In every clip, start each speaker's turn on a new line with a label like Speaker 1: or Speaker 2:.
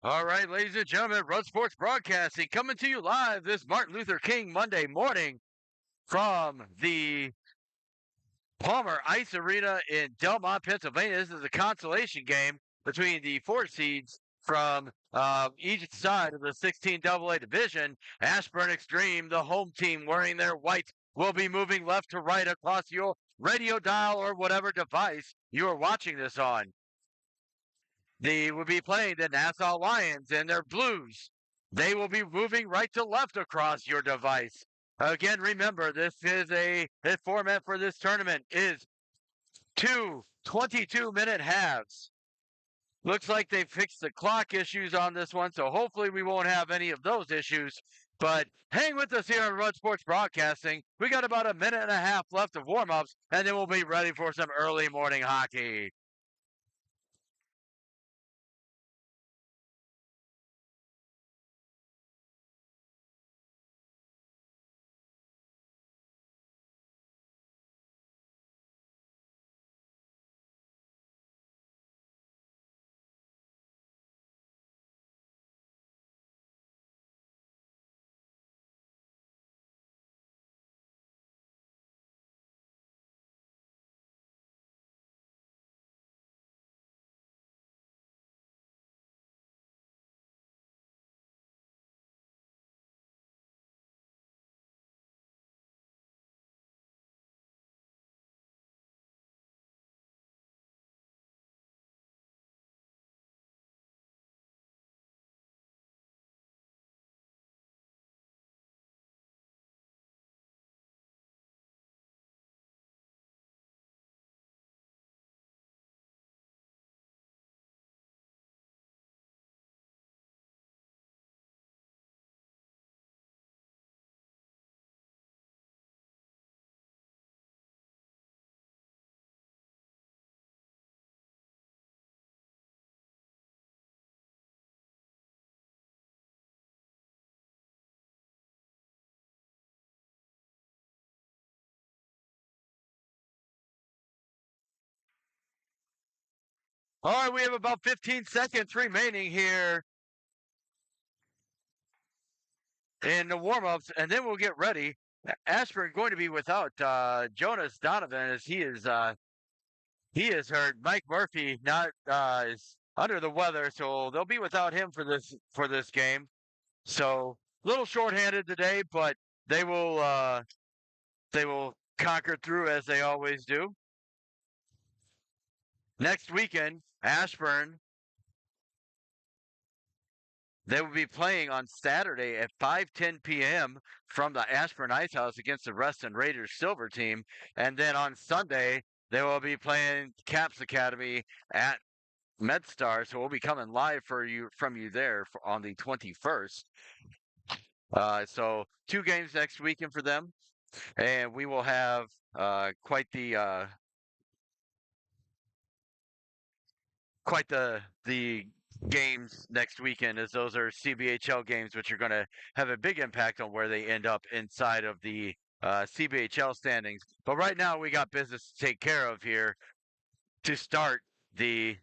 Speaker 1: All right, ladies and gentlemen, Run Sports Broadcasting coming to you live this Martin Luther King Monday morning from the Palmer Ice Arena in Delmont, Pennsylvania. This is a consolation game between the four seeds from each side of the 16 AA division. Ashburn Xtreme, the home team wearing their white, will be moving left to right across your radio dial or whatever device you are watching this on. They will be playing the Nassau Lions and their Blues. They will be moving right to left across your device. Again, remember, this is the format for this tournament is two 22-minute halves. Looks like they fixed the clock issues on this one, so hopefully we won't have any of those issues. But hang with us here on Run Sports Broadcasting. We got about a minute and a half left of warm-ups, and then we'll be ready for some early morning hockey. All right, we have about 15 seconds remaining here in the warm-ups, and then we'll get ready. Ashburn going to be without Jonas Donovan as he is hurt. Mike Murphy not is under the weather, so they'll be without him for this game. So a little shorthanded today, but they will conquer through as they always do. Next weekend, Ashburn. They will be playing on Saturday at 5:10 p.m. from the Ashburn Ice House against the Reston Raiders Silver team. And then on Sunday, they will be playing Caps Academy at MedStar. So we'll be coming live from you there on the 21st. So two games next weekend for them. And we will have quite the games next weekend, as those are CBHL games, which are going to have a big impact on where they end up inside of the CBHL standings. But right now, we got business to take care of here to start the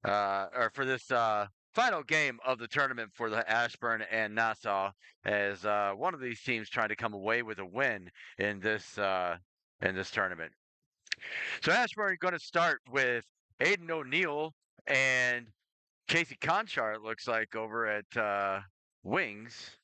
Speaker 1: or for this final game of the tournament for the Ashburn and Nassau, as one of these teams trying to come away with a win in this tournament. So Ashburn going to start with Aiden O'Neill and Casey Conchar, it looks like, over at Wings.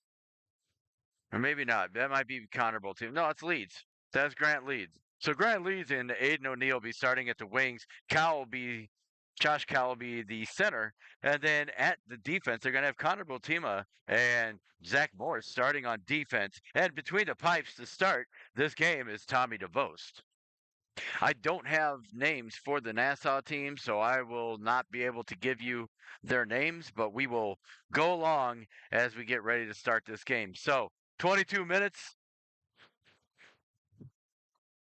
Speaker 1: Or maybe not. That might be Connor Bowl team. No, it's Leeds. That's Grant Leeds. So Grant Leeds and Aiden O'Neill will be starting at the wings. Josh Cowell will be the center. And then at the defense, they're going to have Connor Botima and Zach Morris starting on defense. And between the pipes to start this game is Tommy DeVost. I don't have names for the Nassau team, so I will not be able to give you their names, but we will go along as we get ready to start this game. So, 22 minutes,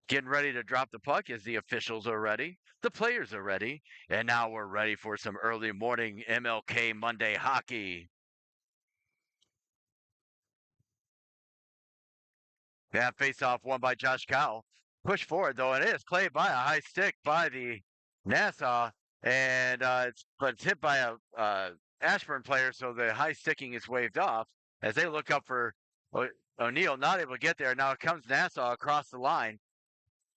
Speaker 1: getting ready to drop the puck as the officials are ready, the players are ready, and now we're ready for some early morning MLK Monday hockey. That face-off won by Josh Cowell. Push forward, though, and it is played by a high stick by the Nassau, and it's hit by a Ashburn player, so the high sticking is waved off as they look up for O'Neill, not able to get there. Now it comes Nassau across the line,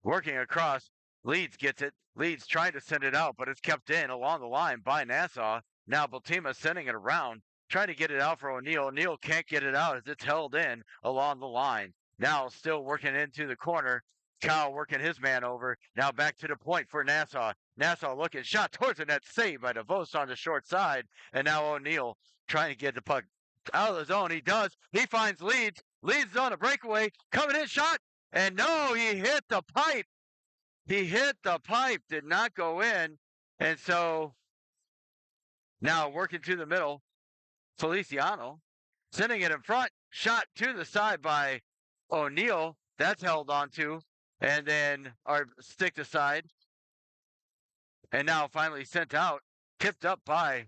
Speaker 1: working across. Leeds gets it. Leeds trying to send it out, but it's kept in along the line by Nassau. Now Baltima sending it around, trying to get it out for O'Neill. O'Neill can't get it out as it's held in along the line. Now still working into the corner. Kyle working his man over. Now back to the point for Nassau. Nassau looking, shot towards the net, saved by DeVos on the short side. And now O'Neill trying to get the puck out of the zone. He does. He finds Leeds. Leeds on a breakaway. Coming in, shot. And no, he hit the pipe. He hit the pipe, did not go in. And so now working to the middle, Feliciano sending it in front, shot to the side by O'Neill. That's held on to. And then our stick to side. And now finally sent out, tipped up by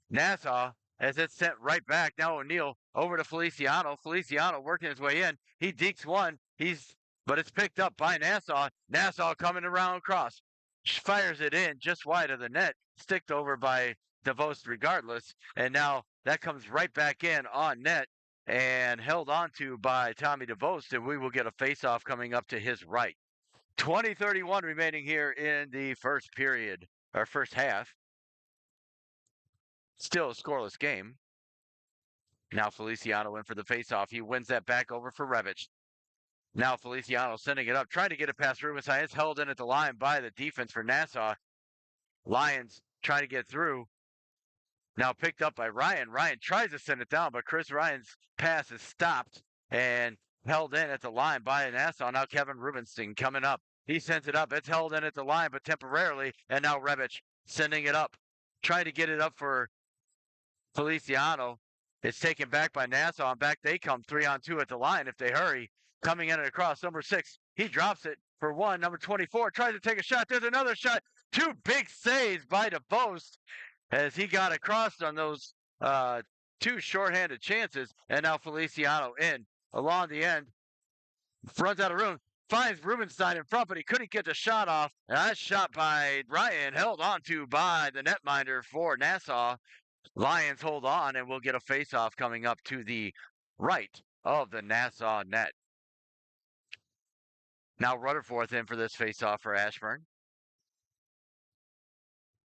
Speaker 1: Nassau as it's sent right back. Now O'Neill over to Feliciano. Feliciano working his way in. He dekes one. But it's picked up by Nassau. Nassau coming around across. Fires it in just wide of the net. Sticked over by DeVos regardless. And now that comes right back in on net and held onto by Tommy DeVos. And we will get a face-off coming up to his right. 20:31 remaining here in the first period, or first half. Still a scoreless game. Now Feliciano in for the face-off. He wins that back over for Revich. Now Feliciano sending it up, trying to get it past Rubens. It's held in at the line by the defense for Nassau. Lions trying to get through. Now picked up by Ryan. Ryan tries to send it down, but Chris Ryan's pass is stopped and held in at the line by Nassau. Now Kevin Rubenstein coming up. He sends it up. It's held in at the line, but temporarily. And now Revich sending it up. Trying to get it up for Feliciano. It's taken back by Nassau, and back they come 3-on-2 at the line if they hurry. Coming in and across, number 6. He drops it for 1. Number 24 tries to take a shot. There's another shot. 2 big saves by DeVos as he got across on those 2 shorthanded chances. And now Feliciano in along the end. Runs out of room. Finds Rubenstein in front, but he couldn't get the shot off. And that shot by Ryan held onto by the netminder for Nassau. Lions hold on, and we'll get a face-off coming up to the right of the Nassau net. Now Rutherford in for this face-off for Ashburn.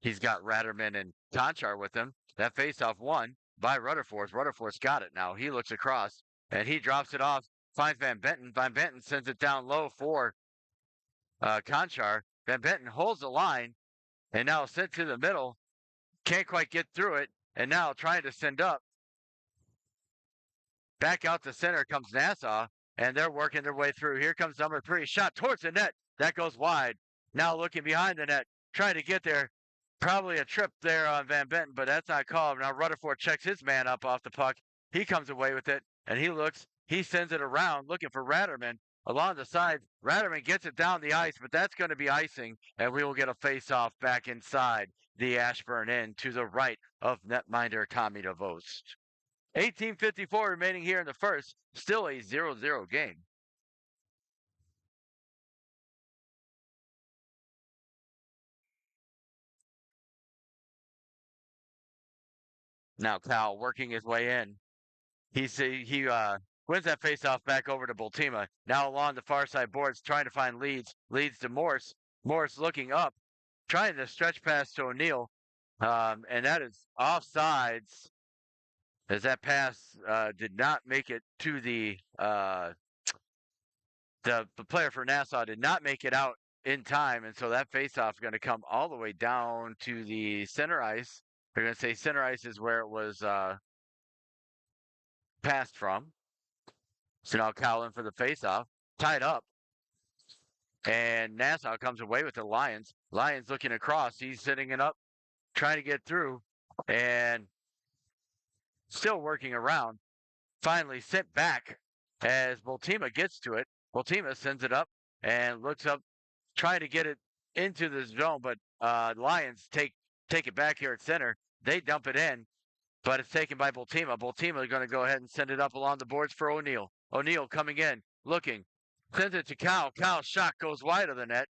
Speaker 1: He's got Ratterman and Conchar with him. That face-off won by Rutherford. Rutherford's got it now. He looks across, and he drops it off. Finds Van Benton. Van Benton sends it down low for Conchar. Van Benton holds the line, and now sent to the middle. Can't quite get through it, and now trying to send up. Back out to center comes Nassau, and they're working their way through. Here comes number 3. Shot towards the net. That goes wide. Now looking behind the net, trying to get there. Probably a trip there on Van Benton, but that's not called. Now Rutherford checks his man up off the puck. He comes away with it, and he looks. He sends it around looking for Ratterman along the side. Ratterman gets it down the ice, but that's going to be icing, and we will get a face-off back inside the Ashburn end to the right of netminder Tommy DeVos. 18:54 remaining here in the first. Still a 0-0 game. Now Cal working his way in. He wins that faceoff back over to Baltima. Now along the far side boards, trying to find Leeds. Leeds to Morse. Morse looking up, trying to stretch pass to O'Neill. And that is offsides, as that pass did not make it to the player for Nassau did not make it out in time, and so that faceoff is going to come all the way down to the center ice. They're going to say center ice is where it was passed from. So now Cowan for the faceoff, tied up. And Nassau comes away with the Lions. Lions looking across. He's sitting it up, trying to get through, and still working around. Finally sent back as Baltima gets to it. Baltima sends it up and looks up, trying to get it into the zone, but Lions take it back here at center. They dump it in, but it's taken by Baltima. Baltima is going to go ahead and send it up along the boards for O'Neill. O'Neill coming in, looking, sends it to Cal. Cal's shot goes wide of the net.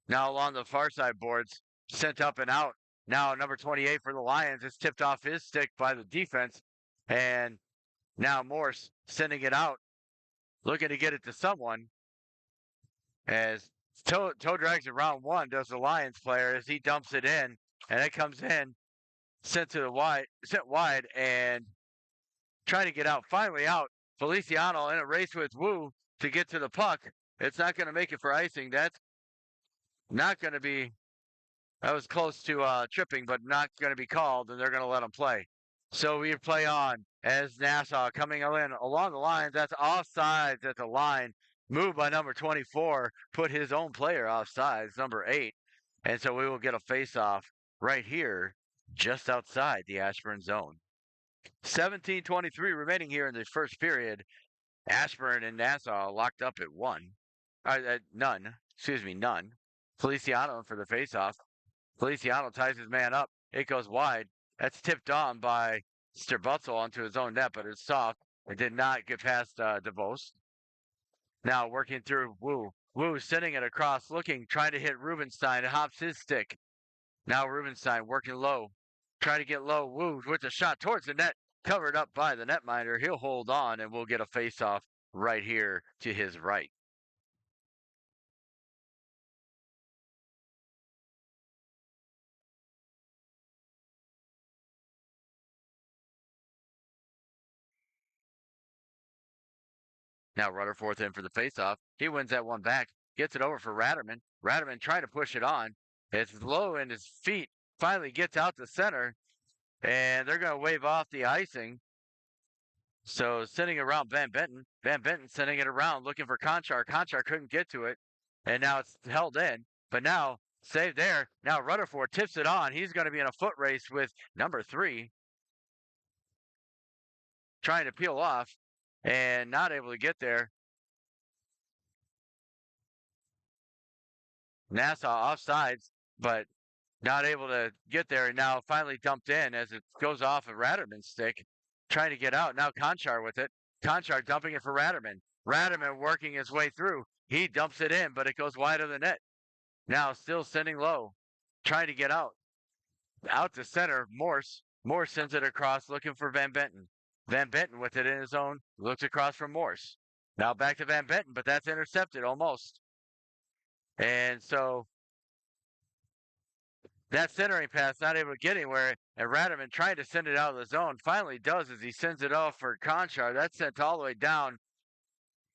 Speaker 1: Now along the far side boards, sent up and out Now number 28 for the Lions is tipped off his stick by the defense. And now Morse sending it out, looking to get it to someone. As toe drags it round one, does the Lions player as he dumps it in. And it comes in, sent wide, and trying to get out, finally out. Feliciano in a race with Wu to get to the puck. It's not going to make it for icing. That's not going to be. That was close to tripping, but not going to be called, and they're going to let him play. So we play on as Nassau coming in along the lines. That's offsides at the line. Moved by number 24, put his own player offsides, number 8. And so we will get a face-off right here, just outside the Ashburn zone. 17:23 remaining here in the first period. Ashburn and Nassau locked up at none. None. Feliciano for the faceoff. Feliciano ties his man up. It goes wide. That's tipped on by Sterbutzel onto his own net, but it's soft. It did not get past DeVos. Now working through Wu. Wu sending it across, trying to hit Rubenstein. It hops his stick. Now Rubenstein working low. Trying to get low. Wu with a shot towards the net. Covered up by the netminder. He'll hold on, and we'll get a face-off right here to his right. Now Rutherford in for the faceoff. He wins that one back. Gets it over for Ratterman. Ratterman trying to push it on. It's low in his feet. Finally gets out to center. And they're going to wave off the icing. So sending around Van Benton. Van Benton sending it around, looking for Conchar. Conchar couldn't get to it. And now it's held in. But now, saved there. Now Rutherford tips it on. He's going to be in a foot race with number 3. Trying to peel off. And not able to get there. Nassau offsides, but not able to get there. And now finally dumped in as it goes off of Ratterman's stick. Trying to get out. Now Conchar with it. Conchar dumping it for Ratterman. Ratterman working his way through. He dumps it in, but it goes wide of the net. Now still sending low. Trying to get out. Out to center. Morse. Morse sends it across looking for Van Benton. Van Benton with it in his own. Looks across from Morse. Now back to Van Benton, but that's intercepted almost. And so that centering pass not able to get anywhere. And Ratterman trying to send it out of the zone. Finally does as he sends it off for Conchar. That's sent all the way down.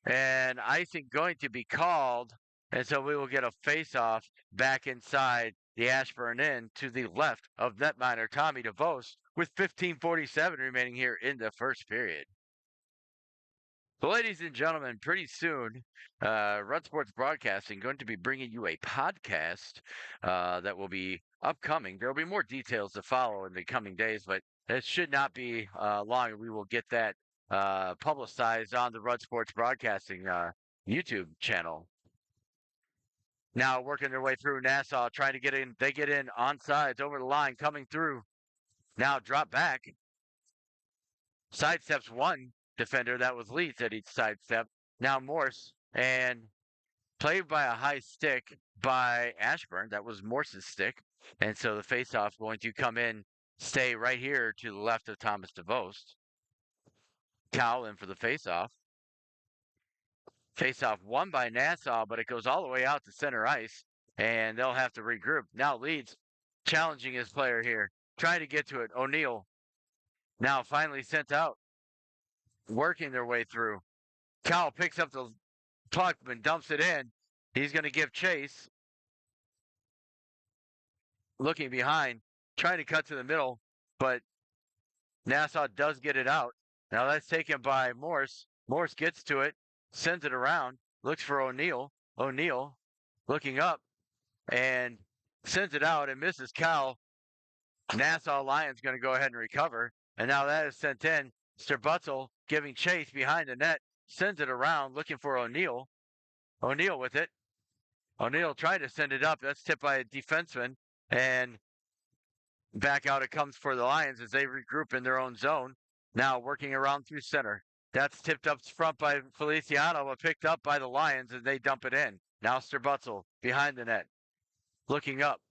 Speaker 1: And icing going to be called. And so we will get a face-off back inside the Ashburn end to the left of netminder Tommy DeVos with 15:47 remaining here in the first period. So ladies and gentlemen, pretty soon, Run Sports Broadcasting going to be bringing you a podcast that will be upcoming. There will be more details to follow in the coming days, but it should not be long. We will get that publicized on the Run Sports Broadcasting YouTube channel. Now working their way through Nassau, trying to get in. They get in on sides over the line, coming through. Now drop back. Sidesteps one defender. That was Leeds at each sidestep. Now Morse, and played by a high stick by Ashburn. That was Morse's stick. And so the faceoff going to come in, stay right here to the left of Thomas DeVos. Cowell in for the faceoff. Faceoff won by Nassau, but it goes all the way out to center ice, and they'll have to regroup. Now Leeds challenging his player here, trying to get to it. O'Neill now finally sent out, working their way through. Cowell picks up the puck and dumps it in. He's going to give chase. Looking behind, trying to cut to the middle, but Nassau does get it out. Now that's taken by Morse. Morse gets to it. Sends it around, looks for O'Neill. O'Neill looking up and sends it out and misses Cowell. Nassau Lions going to go ahead and recover. And now that is sent in. Sterbutzel giving chase behind the net. Sends it around looking for O'Neill. O'Neill with it. O'Neill trying to send it up. That's tipped by a defenseman. And back out it comes for the Lions as they regroup in their own zone. Now working around through center. That's tipped up front by Feliciano, but picked up by the Lions as they dump it in. Now Sterbutzel behind the net, looking up.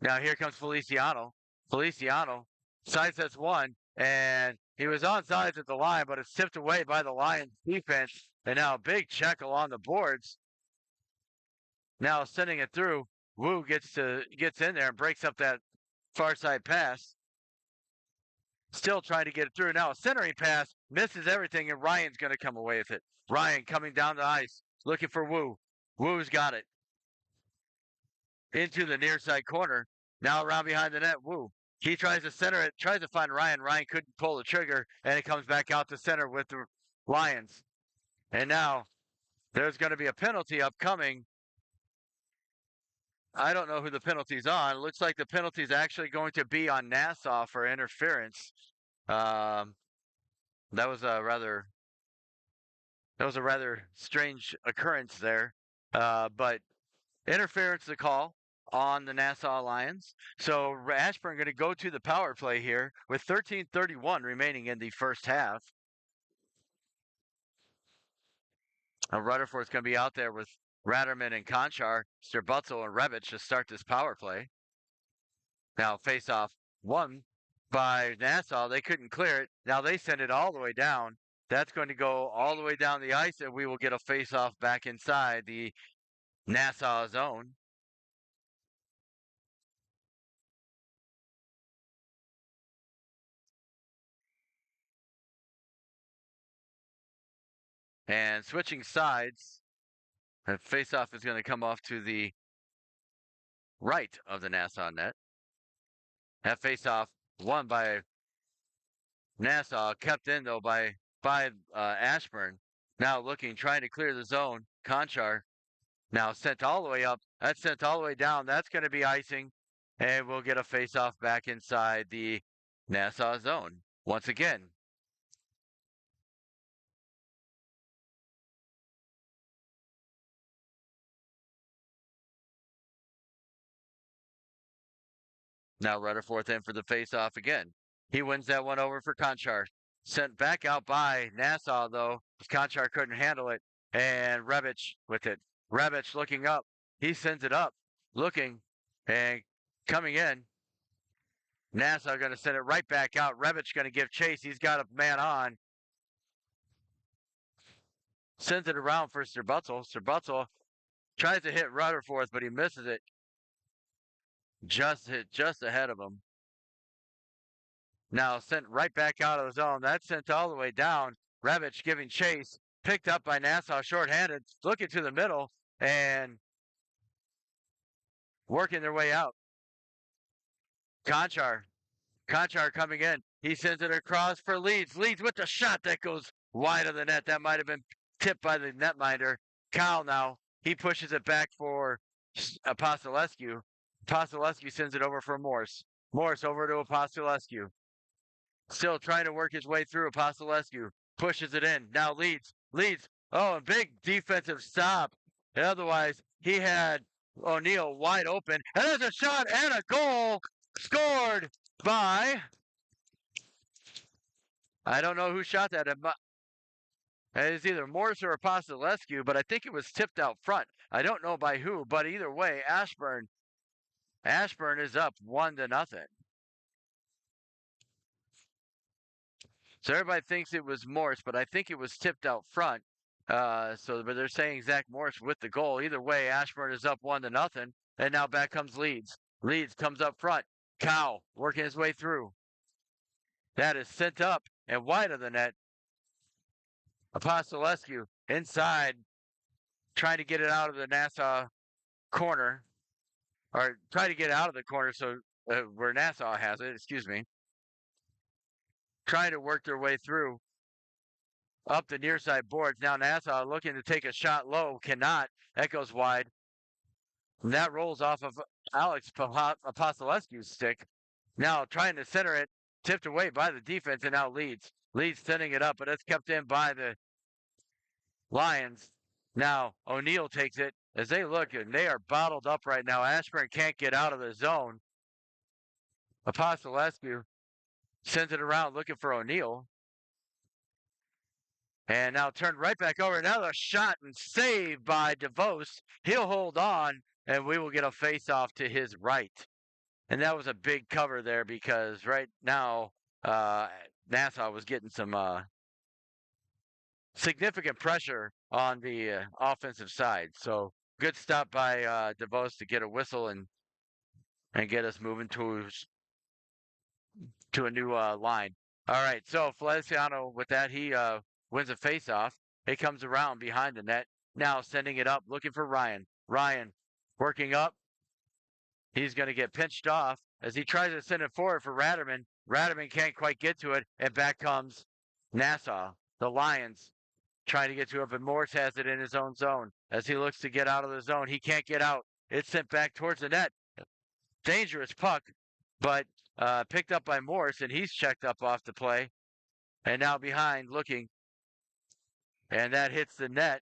Speaker 1: Now here comes Feliciano. Feliciano sidesteps one, and he was on sides at the line, but it's tipped away by the Lions defense. And now a big check along the boards. Now sending it through. Wu gets in there and breaks up that far side pass. Still trying to get it through. Now a centering pass misses everything, and Ryan's going to come away with it. Ryan coming down the ice, looking for Wu. Wu's got it. Into the near side corner. Now around behind the net, Wu. He tries to center it, tries to find Ryan. Ryan couldn't pull the trigger, and it comes back out to center with the Lions. And now there's going to be a penalty upcoming. I don't know who the penalty's on. It looks like the penalty's actually going to be on Nassau for interference. That was a rather strange occurrence there. But interference the call on the Nassau Lions. So Ashburn going to go to the power play here with 13:31 remaining in the first half. Rutherford's going to be out there with Ratterman and Conchar, Sterbutzel and Rebic to start this power play. Now face-off won by Nassau. They couldn't clear it. Now they send it all the way down. That's going to go all the way down the ice, and we will get a face-off back inside the Nassau zone. And switching sides, the face-off is going to come off to the right of the Nassau net. That face-off won by Nassau, kept in though by Ashburn. Now looking, trying to clear the zone. Conchar now sent all the way up. That's sent all the way down. That's going to be icing, and we'll get a face-off back inside the Nassau zone once again. Now Rutherford in for the face-off again. He wins that one over for Conchar. Sent back out by Nassau, though. Conchar couldn't handle it. And Rebic with it. Rebic looking up. He sends it up. Looking. And coming in. Nassau going to send it right back out. Rebic going to give chase. He's got a man on. Sends it around for Sterbutzel. Sterbutzel tries to hit Rutherford, but he misses it. Just ahead of him. Now sent right back out of the zone. That's sent all the way down. Rebic giving chase. Picked up by Nassau shorthanded. Looking to the middle and working their way out. Conchar coming in. He sends it across for Leeds. Leeds with the shot that goes wide of the net. That might have been tipped by the netminder. Kyle now. He pushes it back for Apostolescu. Apostolescu sends it over for Morse. Morse over to Apostolescu. Still trying to work his way through. Apostolescu pushes it in. Now Leeds. Oh, a big defensive stop. And otherwise, he had O'Neill wide open. And there's a shot and a goal scored by, I don't know who shot that. It's either Morse or Apostolescu, but I think it was tipped out front. I don't know by who, but either way, Ashburn is up 1-0. So everybody thinks it was Morse, but I think it was tipped out front. But they're saying Zach Morse with the goal. Either way, Ashburn is up 1-0, and now back comes Leeds. Leeds comes up front. Cow working his way through. That is sent up and wide of the net. Apostolescu inside, trying to get it out of the Nassau corner, or try to get out of the corner so where Nassau has it. Excuse me. Trying to work their way through up the near side boards. Now Nassau looking to take a shot low, cannot. That goes wide. And that rolls off of Alex Apostolescu's stick. Now trying to center it, tipped away by the defense, and now Leeds. Leeds sending it up, but it's kept in by the Lions. Now O'Neill takes it as they look, and they are bottled up right now. Ashburn can't get out of the zone. Apostolescu sends it around looking for O'Neill. And now turned right back over. Another shot and save by DeVos. He'll hold on, and we will get a face-off to his right. And that was a big cover there because right now, uh, Nassau was getting some significant pressure on the offensive side. So good stop by DeVos to get a whistle and get us moving to a new line. All right, so Feliciano with that he wins a faceoff. It comes around behind the net. Now sending it up, looking for Ryan. Ryan working up. He's going to get pinched off as he tries to send it forward for Ratterman. Ratterman can't quite get to it, and back comes Nassau. The Lions trying to get to it, but Morse has it in his own zone. As he looks to get out of the zone, he can't get out. It's sent back towards the net. Dangerous puck, but picked up by Morse, and he's checked up off the play. And now behind looking, and that hits the net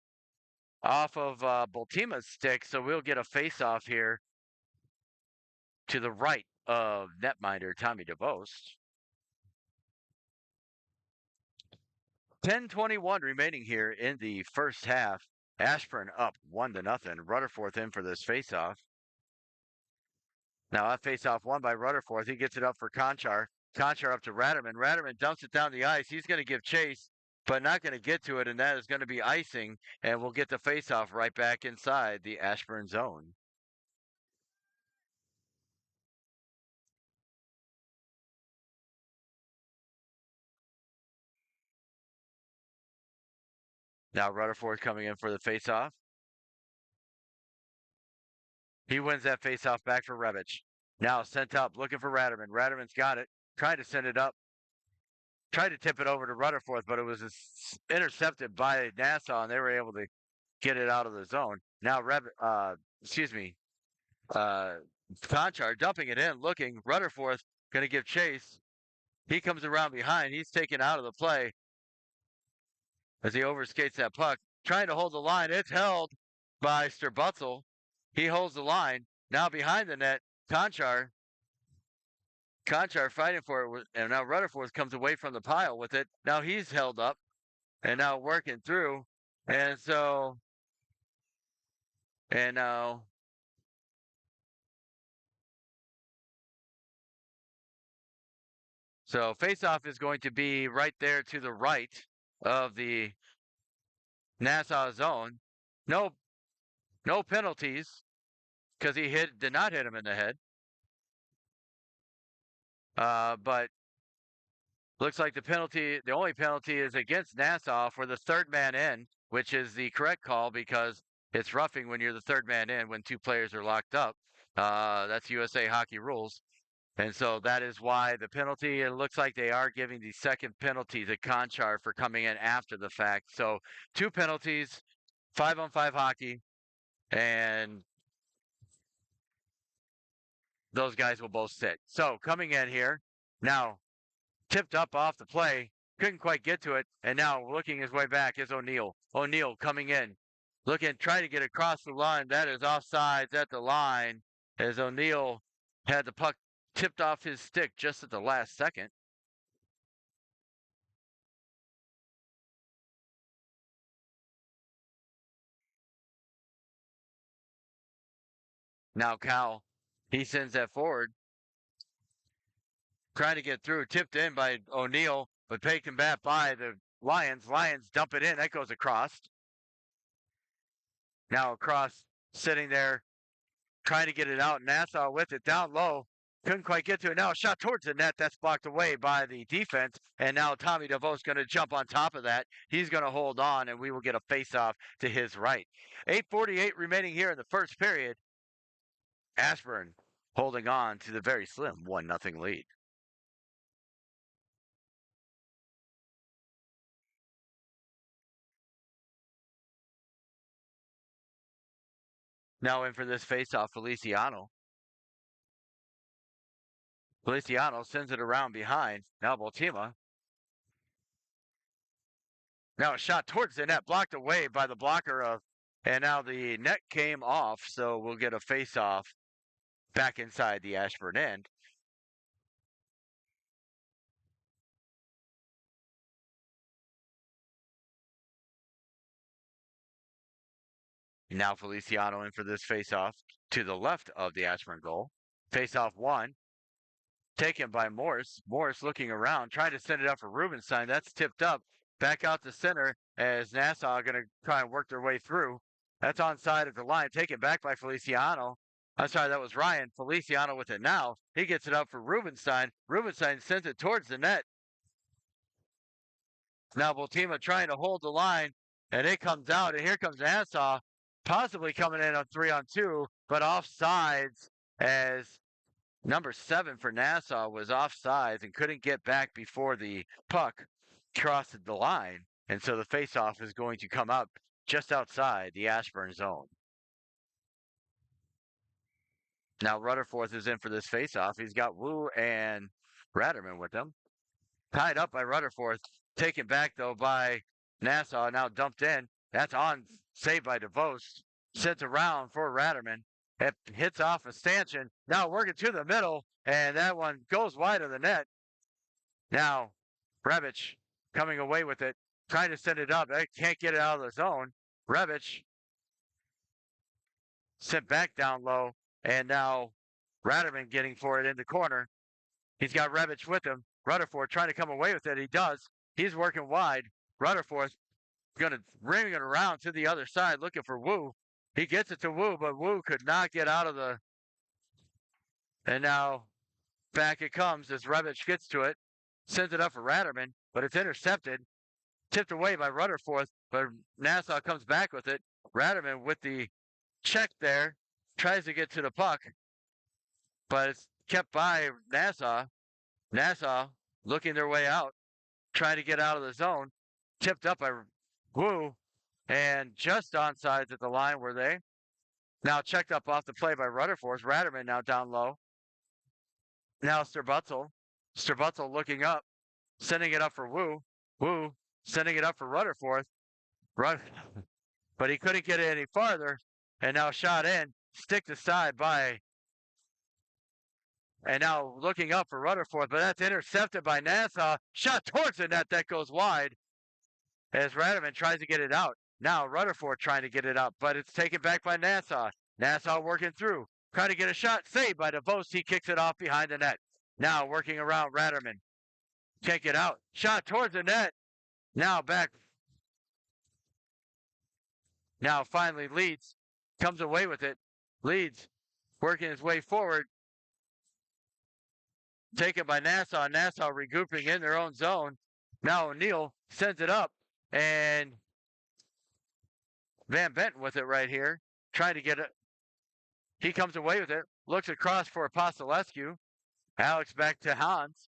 Speaker 1: off of Bultima's stick, so we'll get a face-off here to the right of netminder Tommy DeVos. 10:21 remaining here in the first half. Ashburn up 1-0. Rutherford in for this faceoff. Now that faceoff won by Rutherford. He gets it up for Conchar. Conchar up to Ratterman. Ratterman dumps it down the ice. He's going to give chase, but not going to get to it, and that is going to be icing, and we'll get the faceoff right back inside the Ashburn zone. Now Rutherford coming in for the faceoff. He wins that faceoff back for Revich. Now sent up, looking for Ratterman. Ratterman's got it. Trying to send it up. Tried to tip it over to Rutherford, but it was intercepted by Nassau, and they were able to get it out of the zone. Now, uh, Conchar dumping it in, looking. Rutherford going to give chase. He comes around behind. He's taken out of the play as he overskates that puck. Trying to hold the line. It's held by Sterbutzel. He holds the line. Now behind the net, Conchar fighting for it, and now Rutherford comes away from the pile with it. Now he's held up and now working through. And so, and now, so faceoff is going to be right there to the right of the Nassau zone. No, no penalties because he did not hit him in the head. But looks like the only penalty is against Nassau for the third man in, which is the correct call because it's roughing when you're the third man in when two players are locked up. That's USA hockey rules. And so that is why the penalty, it looks like they are giving the second penalty to Conchar for coming in after the fact. So two penalties, 5-on-5 hockey, and those guys will both sit. So coming in here, now tipped up off the play, couldn't quite get to it, and now looking his way back is O'Neill. O'Neill coming in, looking, trying to get across the line. That is offsides at the line as O'Neill had the puck tipped off his stick just at the last second. Now Cal, he sends that forward, trying to get through, tipped in by O'Neill, but taken back by the Lions. Lions dump it in. That goes across. Now across, sitting there, trying to get it out. Nassau with it down low. Couldn't quite get to it. Now a shot towards the net. That's blocked away by the defense. And now Tommy DeVos going to jump on top of that. He's going to hold on, and we will get a face-off to his right. 8:48 remaining here in the first period. Ashburn holding on to the very slim 1-0 lead. Now in for this face-off, Feliciano. Feliciano sends it around behind. Now Bultima. Now a shot towards the net, blocked away by the blocker of, and now the net came off, so we'll get a face-off back inside the Ashburn end. Now Feliciano in for this face-off to the left of the Ashburn goal. Face-off one, taken by Morse. Morse looking around, trying to send it up for Rubenstein. That's tipped up. Back out to center as Nassau going to try and work their way through. That's onside at the line, taken back by Feliciano. I'm sorry, that was Ryan. Feliciano with it now. He gets it up for Rubenstein. Rubenstein sends it towards the net. Now Bultima trying to hold the line, and it comes out, and here comes Nassau, possibly coming in on 3-on-2, but offsides as number 7 for Nassau was offsides and couldn't get back before the puck crossed the line. And so the faceoff is going to come up just outside the Ashburn zone. Now Rutherford is in for this faceoff. He's got Wu and Ratterman with him. Tied up by Rutherford. Taken back, though, by Nassau. Now dumped in. That's on. Saved by DeVos. Sent around for Ratterman. It hits off a stanchion. Now working to the middle. And that one goes wide of the net. Now, Rebic coming away with it. Trying to send it up. They can't get it out of the zone. Rebic sent back down low. And now Ratterman getting for it in the corner. He's got Rebic with him. Rutherford trying to come away with it. He does. He's working wide. Rutherford going to ring it around to the other side looking for Wu. He gets it to Wu, but Wu could not get out of the... And now back it comes as Rebic gets to it. Sends it up for Ratterman, but it's intercepted. Tipped away by Rutherford, but Nassau comes back with it. Ratterman with the check there. Tries to get to the puck, but it's kept by Nassau. Nassau looking their way out, trying to get out of the zone. Tipped up by Wu, and just onside at the line were they. Now checked up off the play by Rutherford. Ratterman now down low. Now Sterbutzel. Sterbutzel looking up, sending it up for Wu. Wu sending it up for Rutherford. But he couldn't get it any farther, and now shot in, sticked aside by... And now looking up for Rutherford, but that's intercepted by Nassau. Shot towards the net, that goes wide as Ratterman tries to get it out. Now Rutherford trying to get it up, but it's taken back by Nassau. Nassau working through, trying to get a shot, saved by DeVos. He kicks it off behind the net. Now working around Ratterman. Can't get out. Shot towards the net. Now back. Now finally Leeds comes away with it. Leeds working his way forward. Taken by Nassau. Nassau regrouping in their own zone. Now O'Neill sends it up, and Van Benton with it right here, trying to get it. He comes away with it, looks across for Apostolescu. Alex back to Hans,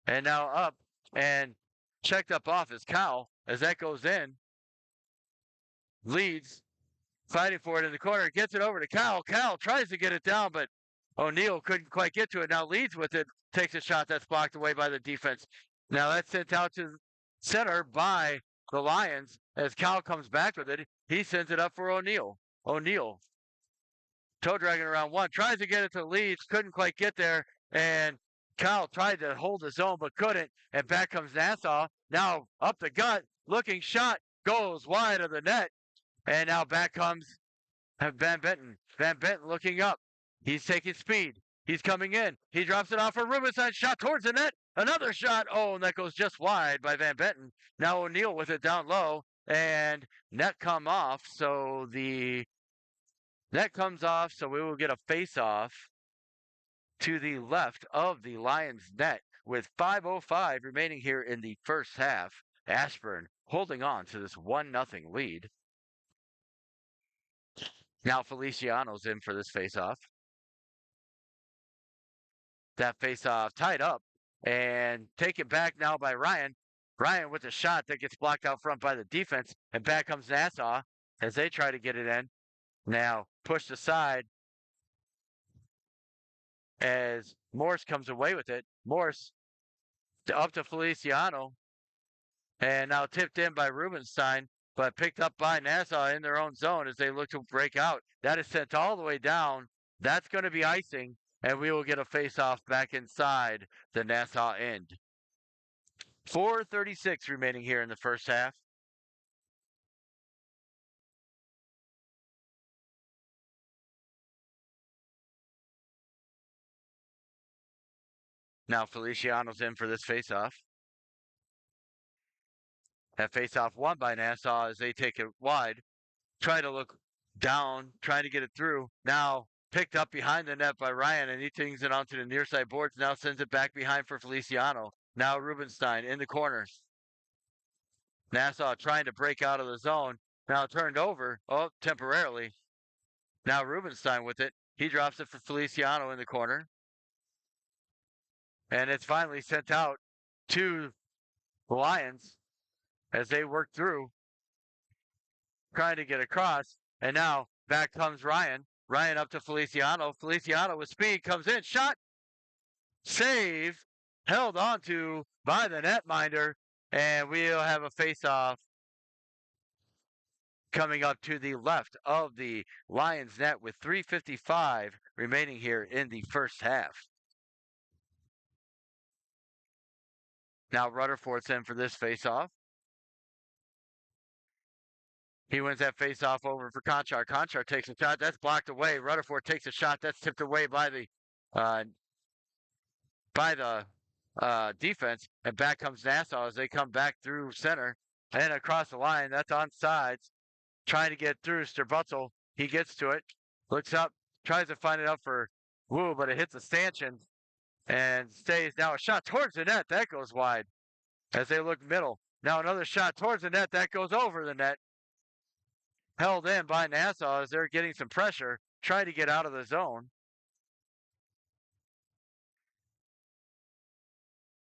Speaker 1: and now up, and checked up off his Cal as that goes in. Leeds fighting for it in the corner, gets it over to Cal. Cal tries to get it down, but O'Neill couldn't quite get to it. Now Leeds with it, takes a shot that's blocked away by the defense. Now that's sent out to center by the Lions as Cal comes back with it. He sends it up for O'Neill. O'Neill, toe dragging around one, tries to get it to Leeds, couldn't quite get there, and Cal tried to hold his own but couldn't, and back comes Nassau. Now up the gut, looking shot, goes wide of the net, and now back comes Van Benton. Van Benton looking up. He's taking speed. He's coming in. He drops it off for Rubenstein. Shot towards the net. Another shot. Oh, and that goes just wide by Van Benton. Now O'Neill with it down low. And net come off. So the net comes off. So we will get a face-off to the left of the Lions net with 5:05 remaining here in the first half. Ashburn holding on to this 1-0 lead. Now Feliciano's in for this face-off. That face-off tied up and taken back now by Ryan. Ryan with a shot that gets blocked out front by the defense, and back comes Nassau as they try to get it in. Now pushed aside as Morse comes away with it. Morse up to Feliciano, and now tipped in by Rubenstein, but picked up by Nassau in their own zone as they look to break out. That is sent all the way down. That's going to be icing. And we will get a face-off back inside the Nassau end. 4:36 remaining here in the first half. Now Feliciano's in for this faceoff. That faceoff won by Nassau as they take it wide. Try to look down, trying to get it through. Now picked up behind the net by Ryan, and he tings it onto the near side boards. Now sends it back behind for Feliciano. Now Rubenstein in the corner. Nassau trying to break out of the zone. Now turned over. Oh, temporarily. Now Rubenstein with it. He drops it for Feliciano in the corner. And it's finally sent out to the Lions as they work through, trying to get across. And now back comes Ryan. Ryan up to Feliciano. Feliciano with speed comes in. Shot. Save. Held onto by the netminder. And we'll have a face-off coming up to the left of the Lions net with 3:55 remaining here in the first half. Now Rutherford's in for this face-off. He wins that face-off over for Conchar. Conchar takes a shot. That's blocked away. Rutherford takes a shot. That's tipped away by the defense. And back comes Nassau as they come back through center and across the line. That's on sides. Trying to get through Sterbutzel. He gets to it. Looks up. Tries to find it up for Wu, but it hits a stanchion and stays. Now a shot towards the net. That goes wide as they look middle. Now another shot towards the net. That goes over the net. Held in by Nassau as they're getting some pressure, trying to get out of the zone.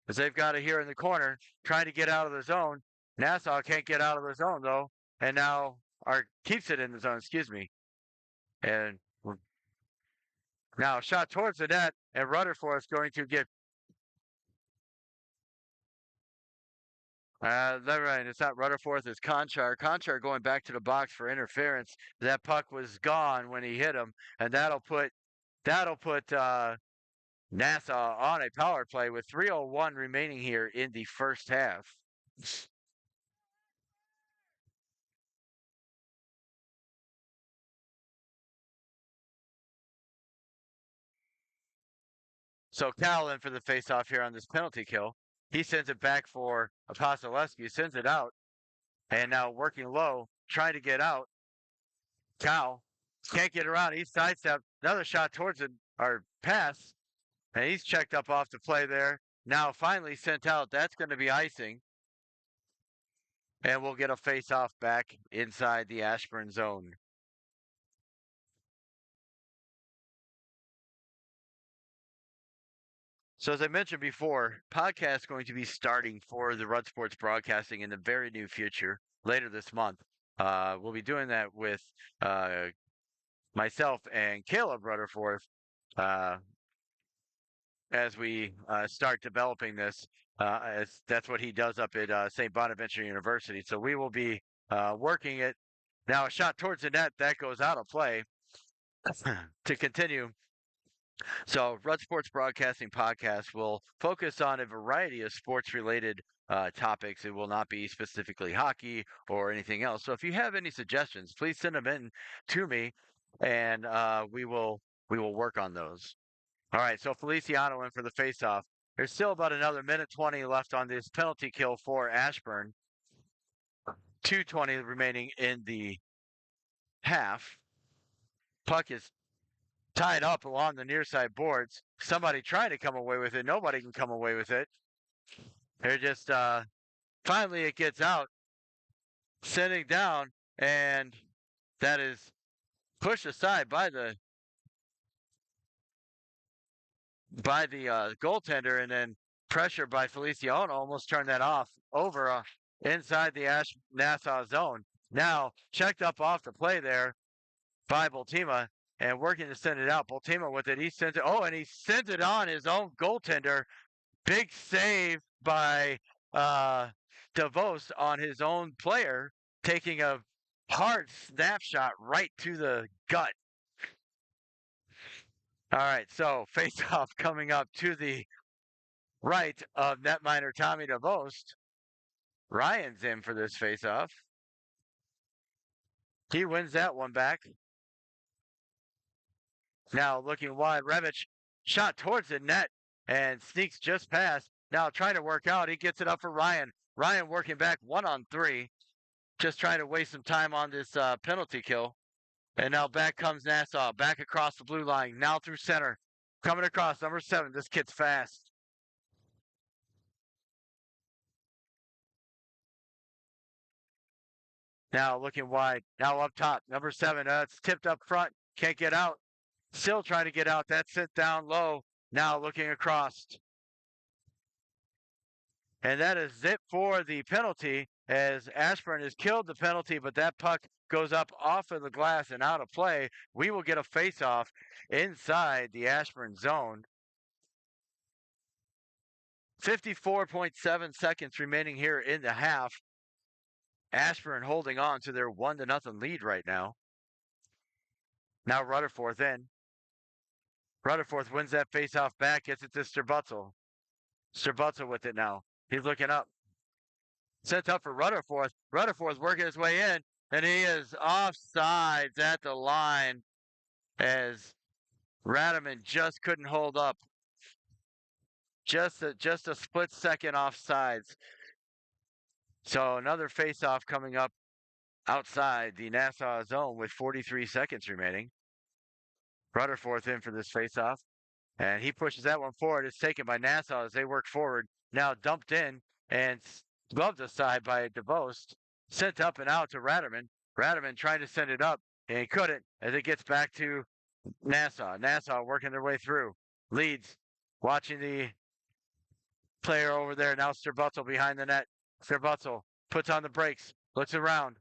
Speaker 1: As they've got it here in the corner, trying to get out of the zone. Nassau can't get out of the zone though, and now keeps it in the zone, excuse me. And now a shot towards the net, and Rutherford is going to get that's right. It's not Rutherford. It's Conchar. Conchar going back to the box for interference. That puck was gone when he hit him, and that'll put Nassau on a power play with 3:01 remaining here in the first half. So Cal in for the faceoff here on this penalty kill. He sends it back for Apostolescu, sends it out, and now working low, trying to get out. Cal can't get around. He's sidestepped. Another shot towards it, or pass, and he's checked up off the play there. Now finally sent out. That's going to be icing. And we'll get a face-off back inside the Ashburn zone. So as I mentioned before, podcast going to be starting for the Rud Sports Broadcasting in the very near future, later this month. We'll be doing that with myself and Caleb Rutherford as we start developing this. As that's what he does up at St. Bonaventure University. So we will be working it. Now a shot towards the net that goes out of play. To continue. So, Rud Sports Broadcasting Podcast will focus on a variety of sports related topics. It will not be specifically hockey or anything else. So, if you have any suggestions, please send them in to me and we will work on those. All right. So, Feliciano in for the faceoff. There's still about another minute 20 left on this penalty kill for Ashburn. 2:20 remaining in the half. Puck is tied up along the near side boards. Somebody trying to come away with it. Nobody can come away with it. They're just finally it gets out, sitting down, and that is pushed aside by the goaltender, and then pressure by Feliciano almost turned that off over inside the Nassau zone. Now checked up off the play there by Bultima. And working to send it out. Bultima with it. He sends it. Oh, and he sends it on his own goaltender. Big save by DeVos on his own player, taking a hard snapshot right to the gut. All right, so face-off coming up to the right of netminder Tommy DeVos. Ryan's in for this face-off. He wins that one back. Now looking wide, Revich shot towards the net, and sneaks just past. Now trying to work out. He gets it up for Ryan. Ryan working back 1-on-3, just trying to waste some time on this penalty kill. And now back comes Nassau, back across the blue line, now through center. Coming across, number 7. This kid's fast. Now looking wide, now up top, number 7. It's tipped up front, can't get out. Still trying to get out. That's it down low. Now looking across. And that is it for the penalty as Ashburn has killed the penalty, but that puck goes up off of the glass and out of play. We will get a face-off inside the Ashburn zone. 54.7 seconds remaining here in the half. Ashburn holding on to their 1-0 lead right now. Now Rutherford in. Rutherford wins that face-off back, gets it to Sterbutzel. Sterbutzel with it now. He's looking up. Sent up for Rutherford. Rutherford's working his way in, and he is offsides at the line as Radaman just couldn't hold up. Just a split second offsides. So another face-off coming up outside the Nassau zone with 43 seconds remaining. Rutherford in for this face-off, and he pushes that one forward. It's taken by Nassau as they work forward. Now dumped in and gloved aside by DeBost. Sent up and out to Radaman. Radaman trying to send it up, and he couldn't as it gets back to Nassau. Nassau working their way through. Leads. Watching the player over there. Now Sterbutzel behind the net. Sterbutzel puts on the brakes. Looks around.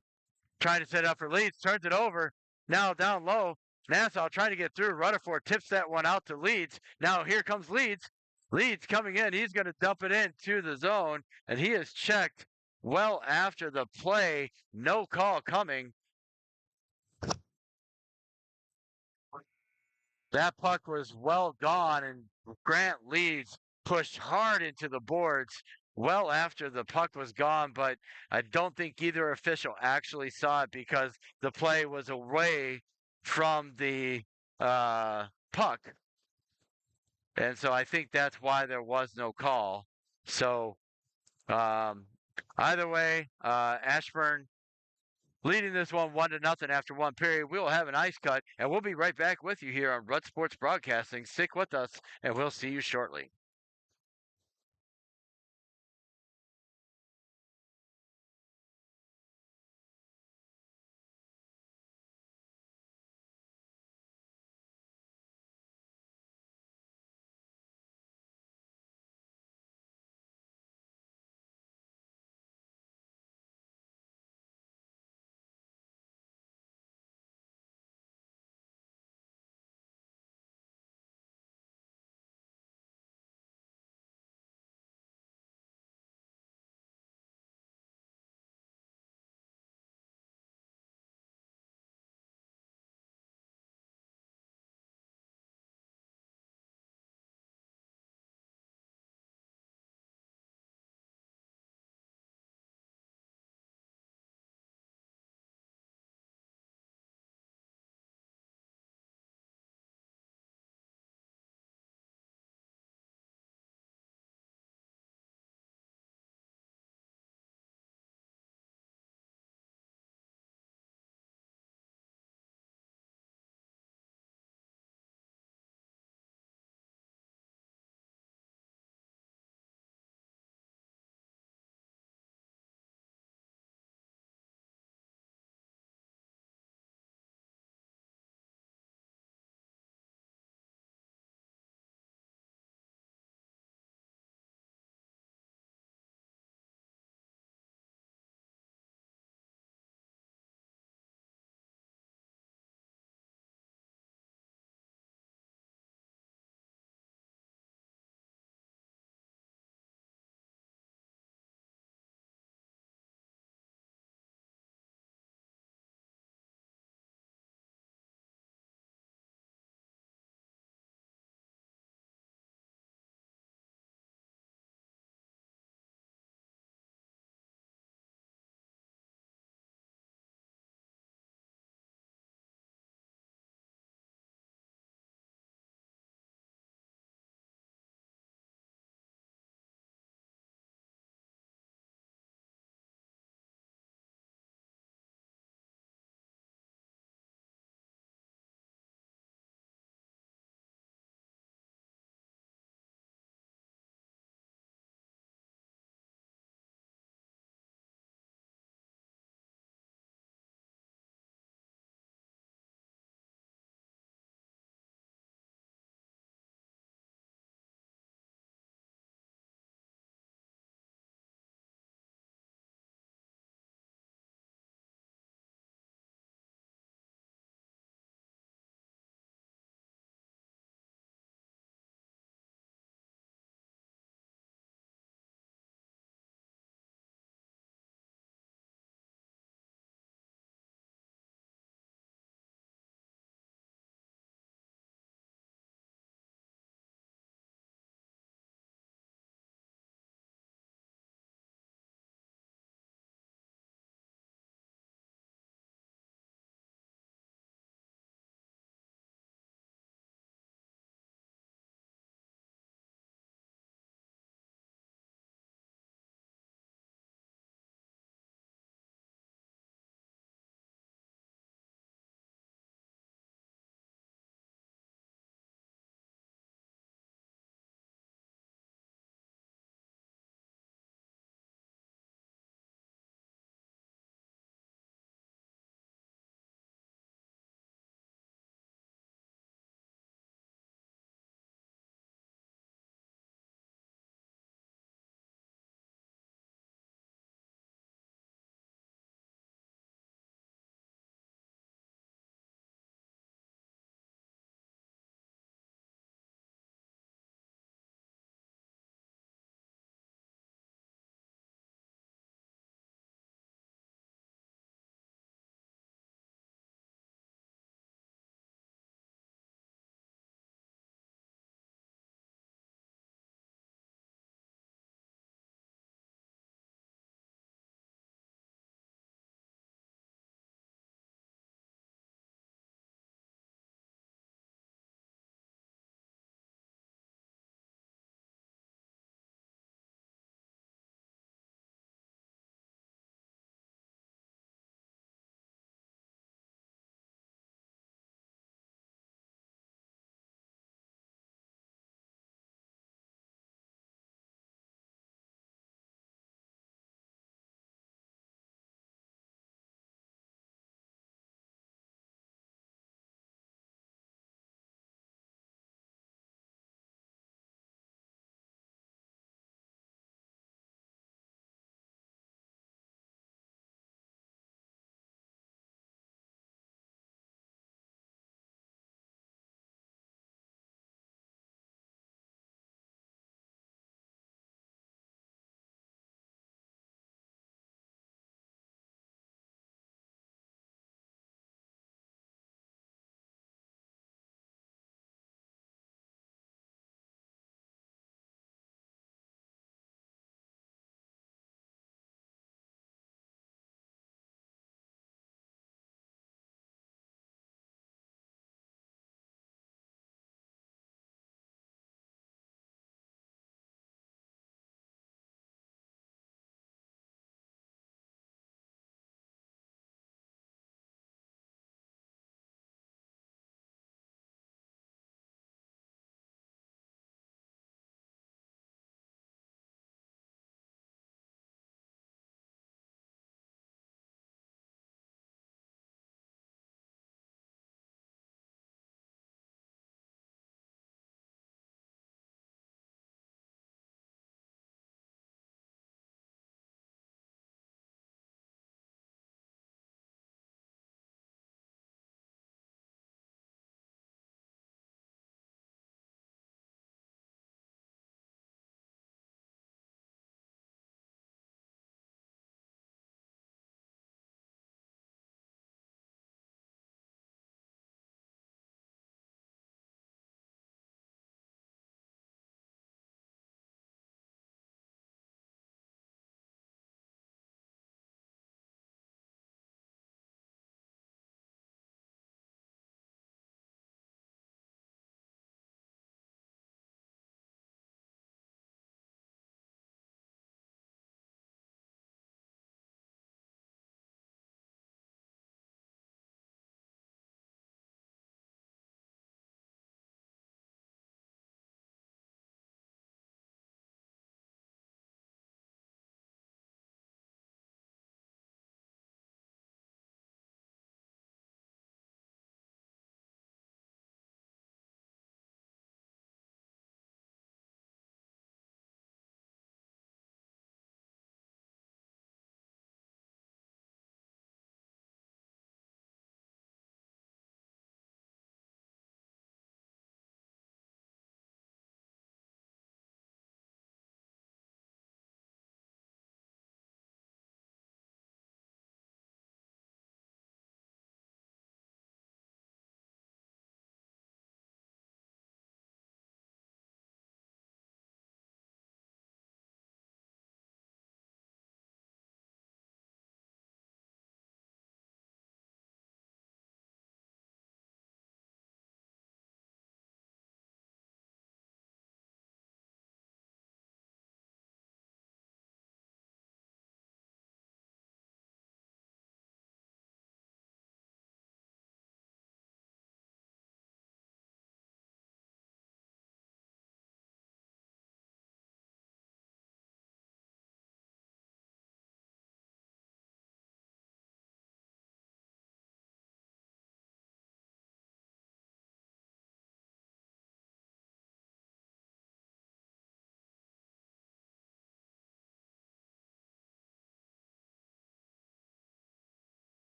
Speaker 1: Trying to set up for Leeds. Turns it over. Now down low. Nassau trying to get through. Rutherford tips that one out to Leeds. Now here comes Leeds. Leeds coming in. He's going to dump it into the zone. And he is checked well after the play. No call coming. That puck was well gone, and Grant Leeds pushed hard into the boards well after the puck was gone, but I don't think either official actually saw it because the play was away from the puck. And so I think that's why there was no call. So either way, Ashburn leading this one 1-0 after one period. We will have an ice cut, and we'll be right back with you here on Rudd Sports Broadcasting. Stick with us, and we'll see you shortly.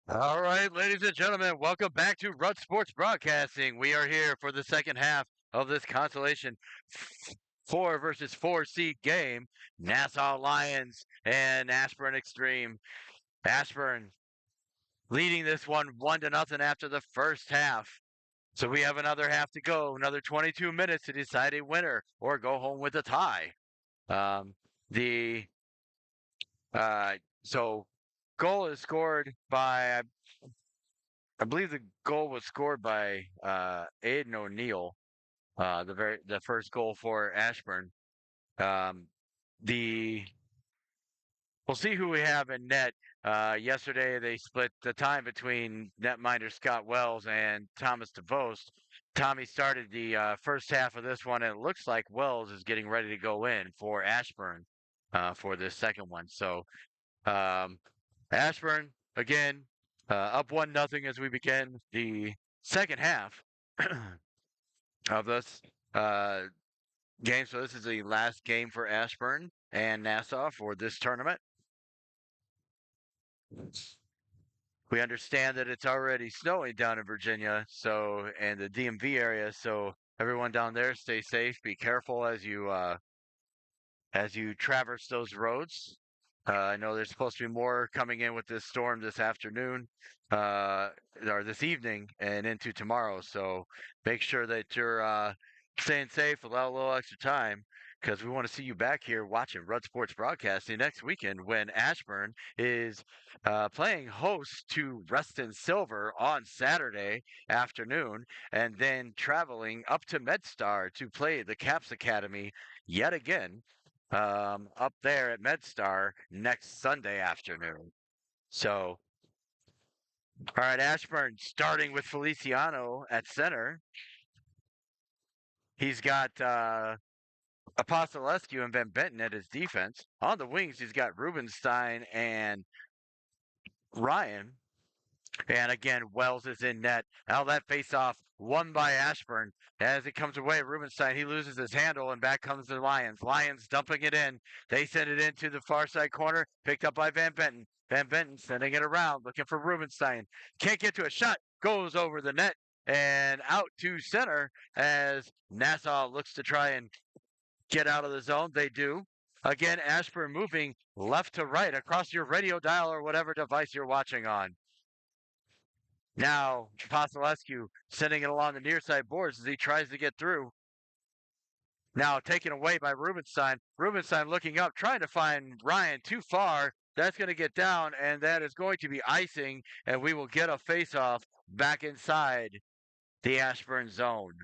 Speaker 1: All right, ladies and gentlemen, welcome back to Rut Sports Broadcasting. We are here for the second half of this Consolation 4 versus 4 seed game. Nassau Lions and Ashburn Xtreme. Ashburn leading this one 1-0 after the first half. So we have another half to go, another 22 minutes to decide a winner or go home with a tie. Um, the uh, so goal is scored by I believe the goal was scored by Aiden O'Neill. The first goal for Ashburn. Um, the We'll see who we have in net. Yesterday they split the time between netminder Scott Wells and Thomas DeVost. Tommy started the first half of this one, and it looks like Wells is getting ready to go in for Ashburn for this second one. So um, Ashburn again up 1-0 as we begin the second half of this uh, game. So this is the last game for Ashburn and Nassau for this tournament. We understand that it's already snowing down in Virginia, so and the DMV area. So everyone down there, stay safe. Be careful as you traverse those roads. I know there's supposed to be more coming in with this storm this afternoon, uh, or this evening and into tomorrow. So make sure that you're staying safe, allow a little extra time, because we want to see you back here watching Rudd Sports Broadcasting next weekend when Ashburn is playing host to Reston Silver on Saturday afternoon, and then traveling up to MedStar to play the Caps Academy yet again up there at MedStar next Sunday afternoon. So, all right, Ashburn starting with Feliciano at center. He's got Apostolescu and Van Benton at his defense. On the wings, he's got Rubenstein and Ryan. And again, Wells is in net. Now that face-off won by Ashburn. As it comes away, Rubenstein, he loses his handle, and back comes the Lions. Lions dumping it in. They send it into the far side corner, picked up by Van Benton. Van Benton sending it around, looking for Rubenstein. Can't get to a shot. Goes over the net and out to center as Nassau looks to try and get out of the zone. They do. Again, Ashburn moving left to right across your radio dial or whatever device you're watching on. Now, Vasilescu sending it along the near side boards as he tries to get through. Now taken away by Rubenstein. Rubenstein looking up, trying to find Ryan too far. That's going to get down, and that is going to be icing, and we will get a face-off back inside the Ashburn zone.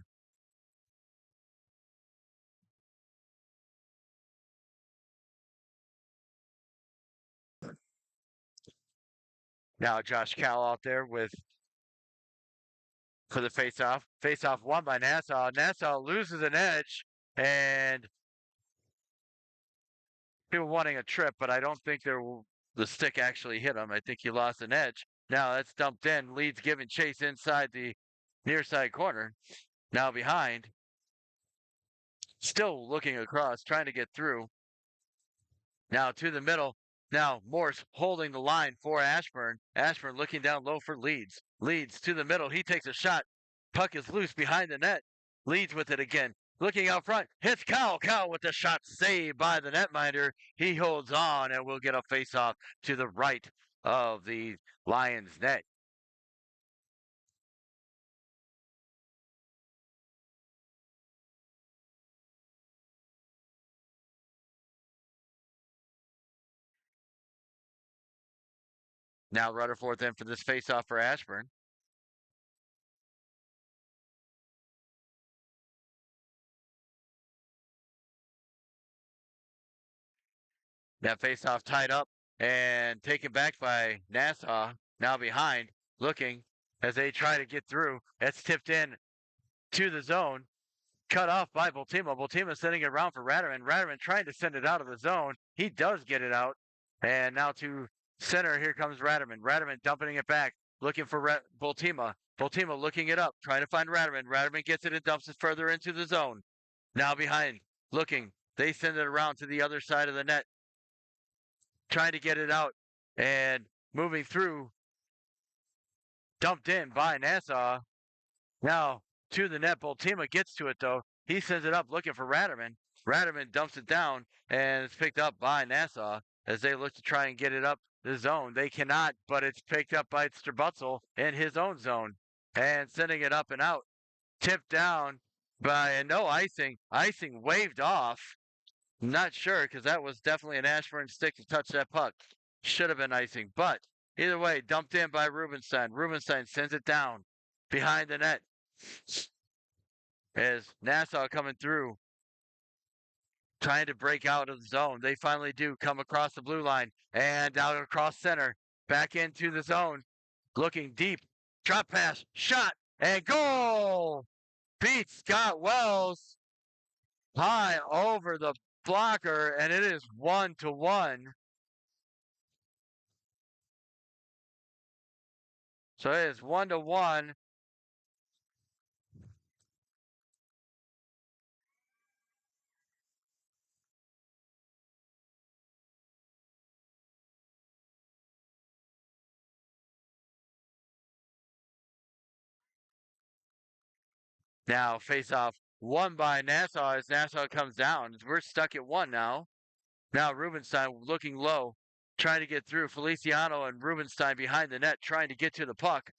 Speaker 1: Now Josh Cal out there with for the face-off. Face-off won by Nassau. Nassau loses an edge, and people wanting a trip, but I don't think the stick actually hit him. I think he lost an edge. Now that's dumped in. Leeds giving chase inside the near side corner. Now behind. Still looking across, trying to get through. Now to the middle. Now Morse holding the line for Ashburn. Ashburn looking down low for Leeds. Leeds to the middle. He takes a shot. Puck is loose behind the net. Leeds with it again. Looking out front, hits Cow. Cow with the shot saved by the netminder. He holds on and will get a face-off to the right of the Lions net. Now Rutherford in for this face-off for Ashburn. That face-off tied up and taken back by Nassau. Now behind, looking as they try to get through. It's tipped in to the zone. Cut off by Voltima. Voltima sending it around for Ratterman. Ratterman trying to send it out of the zone. He does get it out. And now to center, here comes Ratterman. Ratterman dumping it back, looking for Voltima. Voltima looking it up, trying to find Ratterman. Ratterman gets it and dumps it further into the zone. Now behind, looking. They send it around to the other side of the net, trying to get it out and moving through. dumped in by Nassau. Now to the net. Boltima gets to it though. He sends it up looking for Ratterman. Ratterman dumps it down and it's picked up by Nassau as they look to try and get it up the zone. They cannot, but it's picked up by Strabutzel in his own zone and sending it up and out. Tipped down by no icing. Icing waved off. Not sure because that was definitely an Ashburn stick to touch that puck. Should have been icing, but either way, dumped in by Rubenstein. Rubenstein sends it down behind the net as Nassau coming through, trying to break out of the zone. They finally do come across the blue line and out across center, back into the zone, looking deep. Drop pass, shot, and goal! Beats Scott Wells high over the blocker, and it is 1-1. So it is 1-1. Now face off won by Nassau as Nassau comes down. We're stuck at 1 now. Now Rubenstein looking low, trying to get through. Feliciano and Rubenstein behind the net, trying to get to the puck.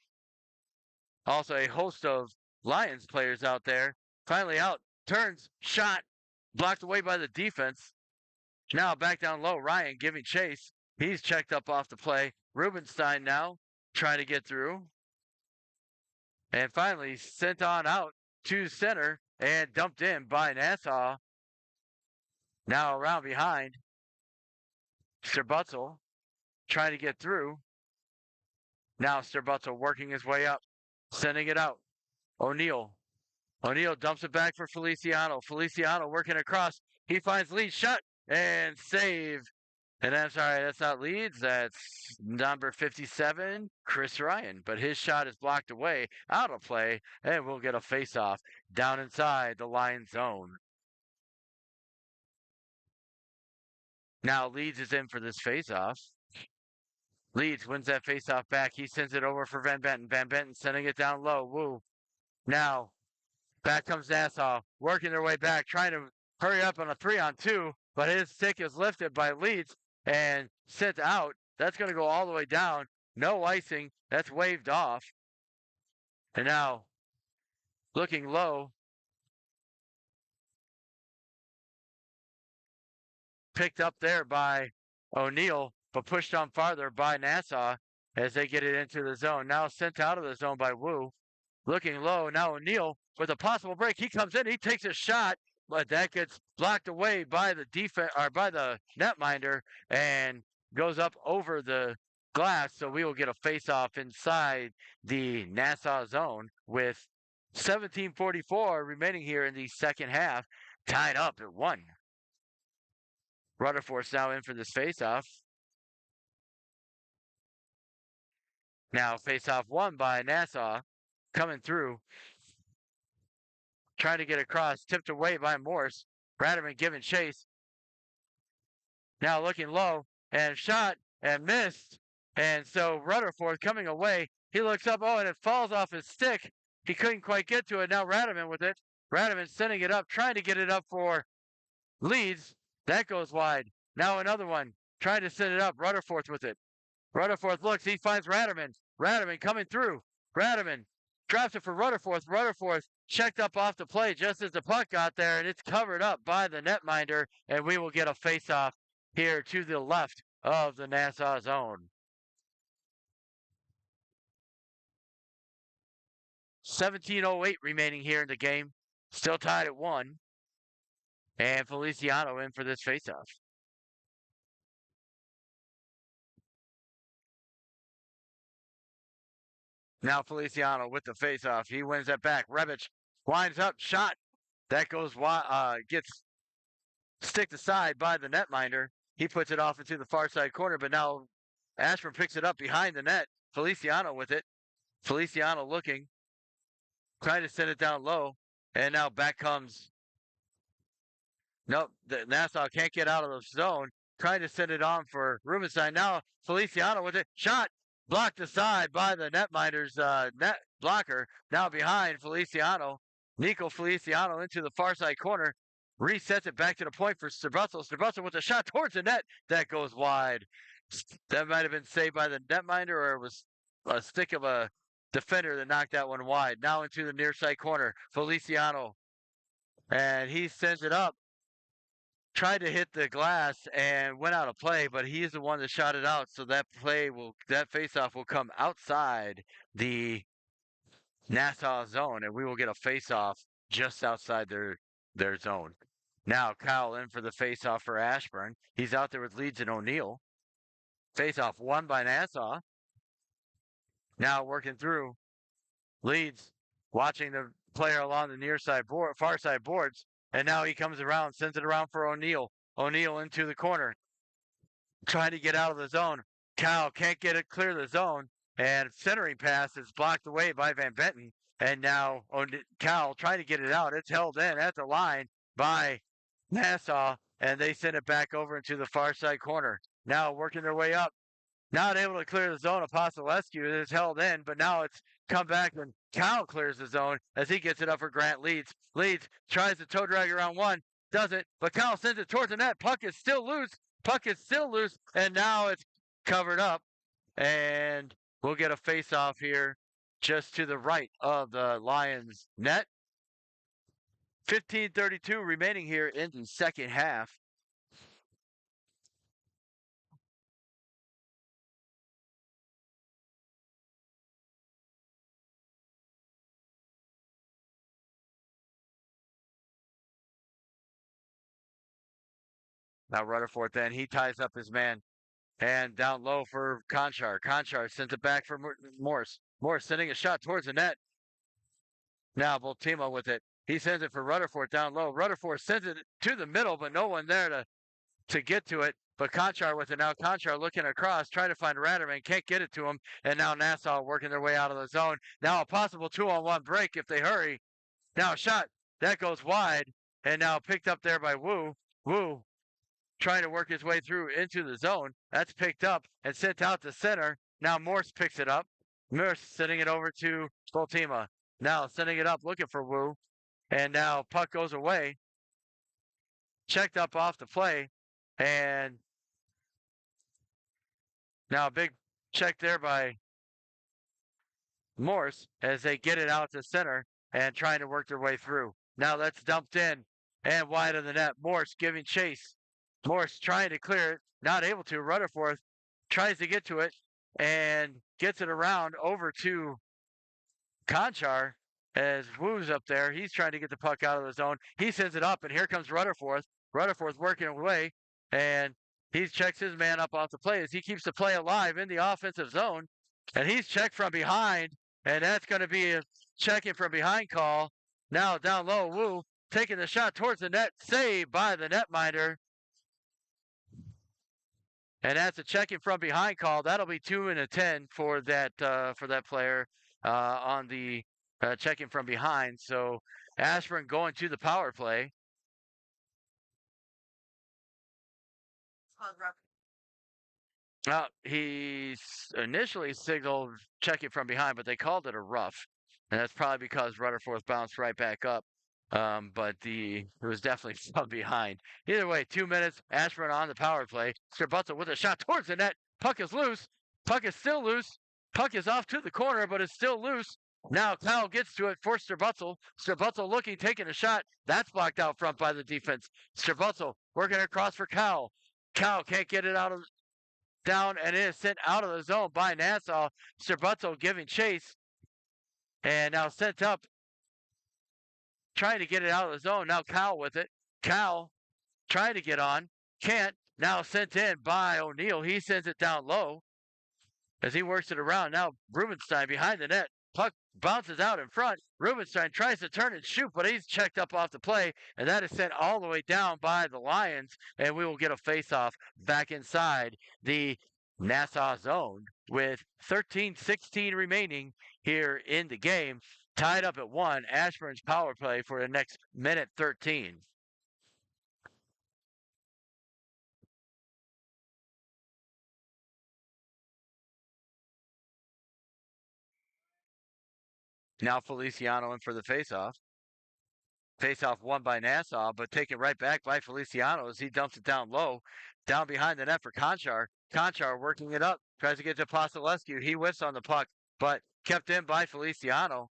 Speaker 1: Also a host of Lions players out there. Finally out, turns, shot, blocked away by the defense. Now back down low, Ryan giving chase. He's checked up off the play. Rubenstein now trying to get through. And finally sent on out to center and dumped in by Nassau. Now around behind. Strabutzel trying to get through. Now Strabutzel working his way up, sending it out. O'Neill. O'Neill dumps it back for Feliciano. Feliciano working across. He finds Leeds, shot, and save. And I'm sorry, that's not Leeds. That's number 57, Chris Ryan. But his shot is blocked away, out of play, and we'll get a face-off down inside the line zone. Now Leeds is in for this face-off. Leeds wins that face-off back. He sends it over for Van Benton. Van Benton sending it down low. Woo. Now, back comes Nassau, working their way back, trying to hurry up on a 3-on-2, but his stick is lifted by Leeds and sent out. That's going to go all the way down. No icing. That's waved off. And now, looking low, picked up there by O'Neill, but pushed on farther by Nassau as they get it into the zone. Now sent out of the zone by Wu. Looking low, now O'Neill with a possible break. He comes in, he takes a shot, but that gets blocked away by the defense or by the netminder and goes up over the glass. So we will get a face-off inside the Nassau zone with 17:44 remaining here in the second half, tied up at 1. Rutherford's now in for this face-off. Now face-off won by Nassau, coming through, trying to get across, tipped away by Morse. Ratterman giving chase. Now looking low and shot and missed. And so Rutherford coming away. He looks up, and it falls off his stick. He couldn't quite get to it. Now Ratterman with it. Ratterman sending it up, trying to get it up for Leeds. That goes wide. Now another one, trying to send it up. Rutherford with it. Rutherford looks, he finds Ratterman. Ratterman coming through. Ratterman drops it for Rutherford. Rutherford checked up off the play just as the puck got there, and it's covered up by the netminder, and we will get a face-off here to the left of the Nassau zone. 17:08 remaining here in the game. Still tied at 1. And Feliciano in for this face-off. Now Feliciano with the face-off. He wins that back. Rebic winds up, shot. That goes gets sticked aside by the netminder. He puts it off into the far side corner, but now Ashburn picks it up behind the net. Feliciano with it. Feliciano looking, trying to send it down low, and now back comes. Nope, Nassau can't get out of the zone. Trying to send it on for Rubenstein. Now Feliciano with it. Shot. blocked aside by the netminder's net blocker. Now behind Feliciano. Nico Feliciano into the far side corner. Resets it back to the point for Strabutzel. Strabutzel with a shot towards the net. That goes wide. That might have been saved by the netminder, or it was a stick of a defender that knocked that one wide. Now into the near side corner. Feliciano. And he sends it up. Tried to hit the glass and went out of play, but he's the one that shot it out. So that faceoff will come outside the Nassau zone, and we will get a faceoff just outside their zone. Now Kyle in for the faceoff for Ashburn. He's out there with Leeds and O'Neill. Faceoff won by Nassau. Now working through. Leeds watching the player along the far side boards, and now he comes around, sends it around for O'Neill. O'Neill into the corner, trying to get out of the zone. Cal can't get it clear the zone, and centering pass is blocked away by Van Benton. And now Cal trying to get it out. It's held in at the line by Nassau, and they send it back over into the far side corner. Now working their way up. Not able to clear the zone. Apostolescu is held in, but now it's come back and Cal clears the zone as he gets it up for Grant Leeds. Leeds tries to toe drag around one, doesn't, but Cal sends it towards the net. Puck is still loose. And now it's covered up. And we'll get a face-off here just to the right of the Lions net. 15:32 remaining here in the second half. Now Rutherford then, he ties up his man. And down low for Conchar. Conchar sends it back for Morse. Morse sending a shot towards the net. Now Voltima with it. He sends it for Rutherford down low. Rutherford sends it to the middle, but no one there to get to it. But Conchar with it now. Conchar looking across, trying to find Ratterman. Can't get it to him. And now Nassau working their way out of the zone. Now a possible 2-on-1 break if they hurry. Now a shot. That goes wide. And now picked up there by Wu. Wu trying to work his way through into the zone. That's picked up and sent out to center. Now Morse picks it up. Morse sending it over to Voltima. Now sending it up, looking for Wu. And now puck goes away. Checked up off the play. And now a big check there by Morse as they get it out to center and trying to work their way through. Now that's dumped in and wide of the net. Morse giving chase. Morse trying to clear it, not able to. Rutherford tries to get to it and gets it around over to Conchar as Wu's up there. He's trying to get the puck out of the zone. He sends it up, and here comes Rutherford. Rutherford's working away, and he checks his man up off the play as he keeps the play alive in the offensive zone. And he's checked from behind, and that's going to be a checking from behind call. Now down low, Wu taking the shot towards the net, saved by the netminder. And that's a checking from behind call. That'll be 2 and a 10 for that player on the checking from behind. So Ashburn going to the power play. He initially signaled checking from behind, but they called it a rough. And that's probably because Rutherford bounced right back up. But it was definitely from behind. Either way, 2 minutes. Ashburn on the power play. Strabutzel with a shot towards the net. Puck is loose. Puck is still loose. Puck is off to the corner, but it's still loose. Now Kyle gets to it for Strabutzel. Strabutzel looking, taking a shot. That's blocked out front by the defense. Strabutzel working across for Kyle. Kyle can't get it down, and it is sent out of the zone by Nassau. Strabutzel giving chase. And now sent up. Trying to get it out of the zone. Now Cal with it. Cal trying to get on. Can't. Now sent in by O'Neill. He sends it down low as he works it around. Now Rubenstein behind the net. Puck bounces out in front. Rubenstein tries to turn and shoot, but he's checked up off the play, and that is sent all the way down by the Lions, and we will get a face-off back inside the Nassau zone with 13:16 remaining here in the game. Tied up at 1. Ashburn's power play for the next minute 13. Now Feliciano in for the faceoff. Faceoff won by Nassau, but taken right back by Feliciano as he dumps it down low, down behind the net for Conchar. Conchar working it up, tries to get to Pasolescu. He whiffs on the puck, but kept in by Feliciano.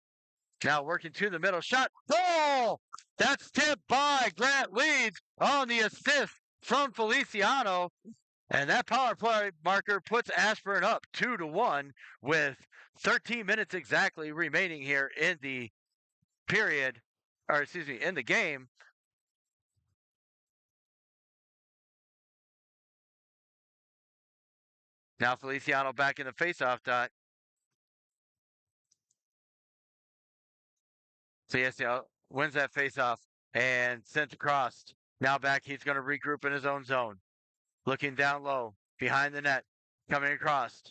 Speaker 1: Now working to the middle, shot, goal! That's tipped by Grant Leeds on the assist from Feliciano. And that power play marker puts Ashburn up 2-1 with 13 minutes exactly remaining here in the period, or excuse me, in the game. Now Feliciano back in the faceoff dot. So yes, wins that faceoff and sent across. Now back, he's going to regroup in his own zone. Looking down low, behind the net, coming across.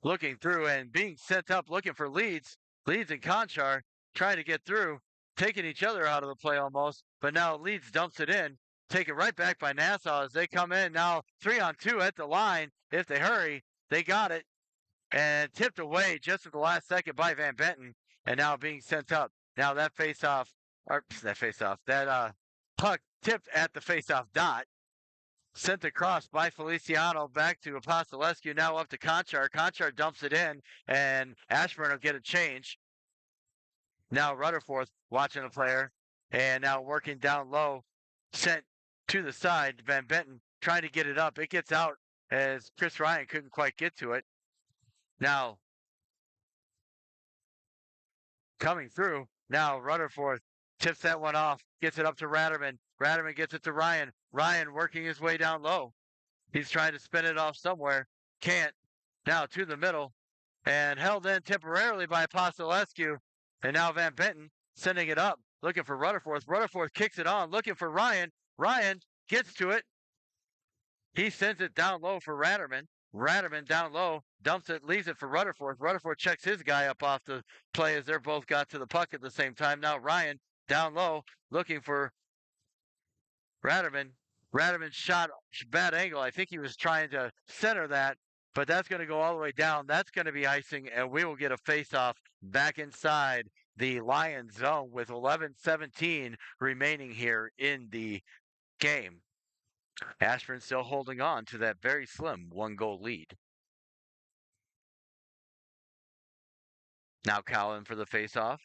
Speaker 1: Looking through and being sent up, looking for Leeds. Leeds and Conchar trying to get through, taking each other out of the play almost. But now Leeds dumps it in, taken right back by Nassau as they come in. Now 3-on-2 at the line. If they hurry, they got it. And tipped away just at the last second by Van Benton. And now being sent up. Now that that puck tipped at the faceoff dot. Sent across by Feliciano back to Apostolescu, now up to Conchar. Conchar dumps it in, and Ashburn will get a change. Now Rutherford watching the player, and now working down low, sent to the side. Van Benton trying to get it up. It gets out as Chris Ryan couldn't quite get to it. Now coming through, now Rutherford tips that one off, gets it up to Ratterman. Ratterman gets it to Ryan. Ryan working his way down low. He's trying to spin it off somewhere. Can't. Now to the middle. And held in temporarily by Apostolescu. And now Van Benton sending it up. Looking for Rutherford. Rutherford kicks it on. Looking for Ryan. Ryan gets to it. He sends it down low for Ratterman. Ratterman down low. Dumps it. Leaves it for Rutherford. Rutherford checks his guy up off the play as they're both got to the puck at the same time. Now Ryan down low. Looking for Ratterman. Ratterman shot bad angle. I think he was trying to center that, but that's going to go all the way down. That's going to be icing, and we will get a face-off back inside the Lions zone with 11:17 remaining here in the game. Ashburn still holding on to that very slim one-goal lead. Now Cowan for the face-off.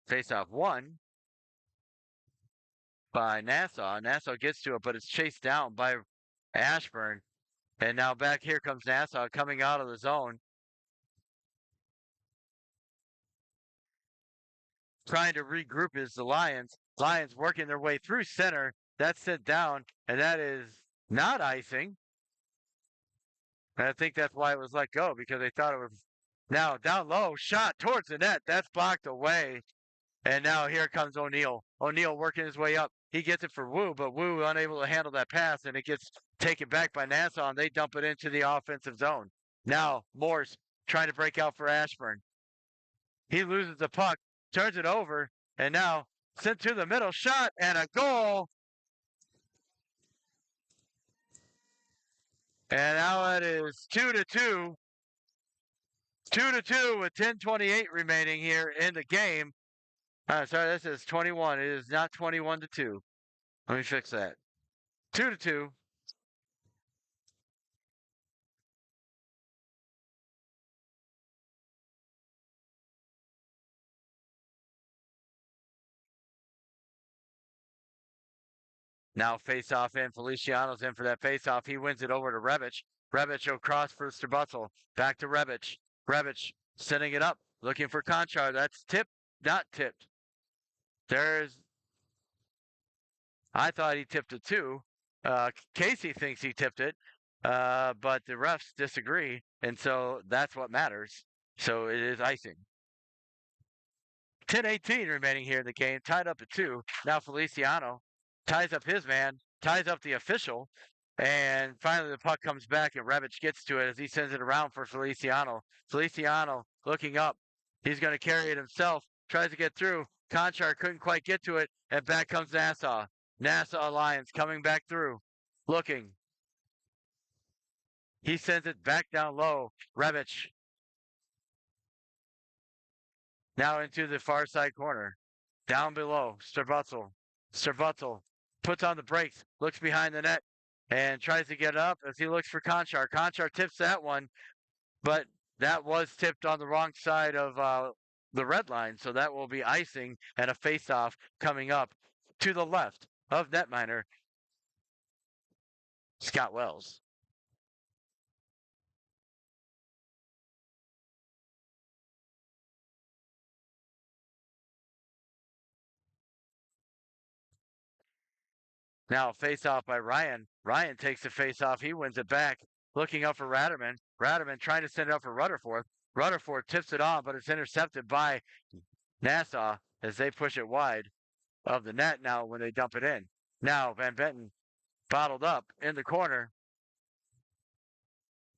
Speaker 1: Face-off one by Nassau. Nassau gets to it, but it's chased down by Ashburn. And now back here comes Nassau coming out of the zone. Trying to regroup is the Lions. Lions working their way through center. That's sent down, and that is not icing. And I think that's why it was let go, because they thought it was. Now down low, shot towards the net. That's blocked away. And now here comes O'Neill. O'Neill working his way up. He gets it for Wu, but Wu unable to handle that pass, and it gets taken back by Nassau, and they dump it into the offensive zone. Now Morse trying to break out for Ashburn. He loses the puck, turns it over, and now sent to the middle, shot, and a goal. And now it is 2-2. 2-2 with 10:28 remaining here in the game. Sorry, this is 21. It is not 21-2. Let me fix that. 2-2. Now face off in. Feliciano's in for that face off. He wins it over to Rebic. Rebic across for Strabutzel. Back to Rebic. Rebic sending it up. Looking for Conchar. That's tipped. Not tipped. I thought he tipped it too. Casey thinks he tipped it, but the refs disagree, and so that's what matters. So it is icing. 10:18 remaining here in the game, tied up at 2. Now Feliciano ties up his man, ties up the official, and finally the puck comes back, and Rebic gets to it as he sends it around for Feliciano. Feliciano looking up. He's going to carry it himself, tries to get through. Conchar couldn't quite get to it, and back comes Nassau. Nassau Lions coming back through, looking. He sends it back down low. Rebic now into the far side corner. Down below. Strabutzel puts on the brakes, looks behind the net, and tries to get up as he looks for Conchar. Conchar tips that one, but that was tipped on the wrong side of the red line, so that will be icing and a face-off coming up to the left of netminer Scott Wells. Now face-off by Ryan. Ryan takes the face-off. He wins it back. Looking up for Ratterman. Ratterman trying to send it up for Rutherford. Rutherford tips it on, but it's intercepted by Nassau as they push it wide of the net now when they dump it in. Now Van Benton bottled up in the corner.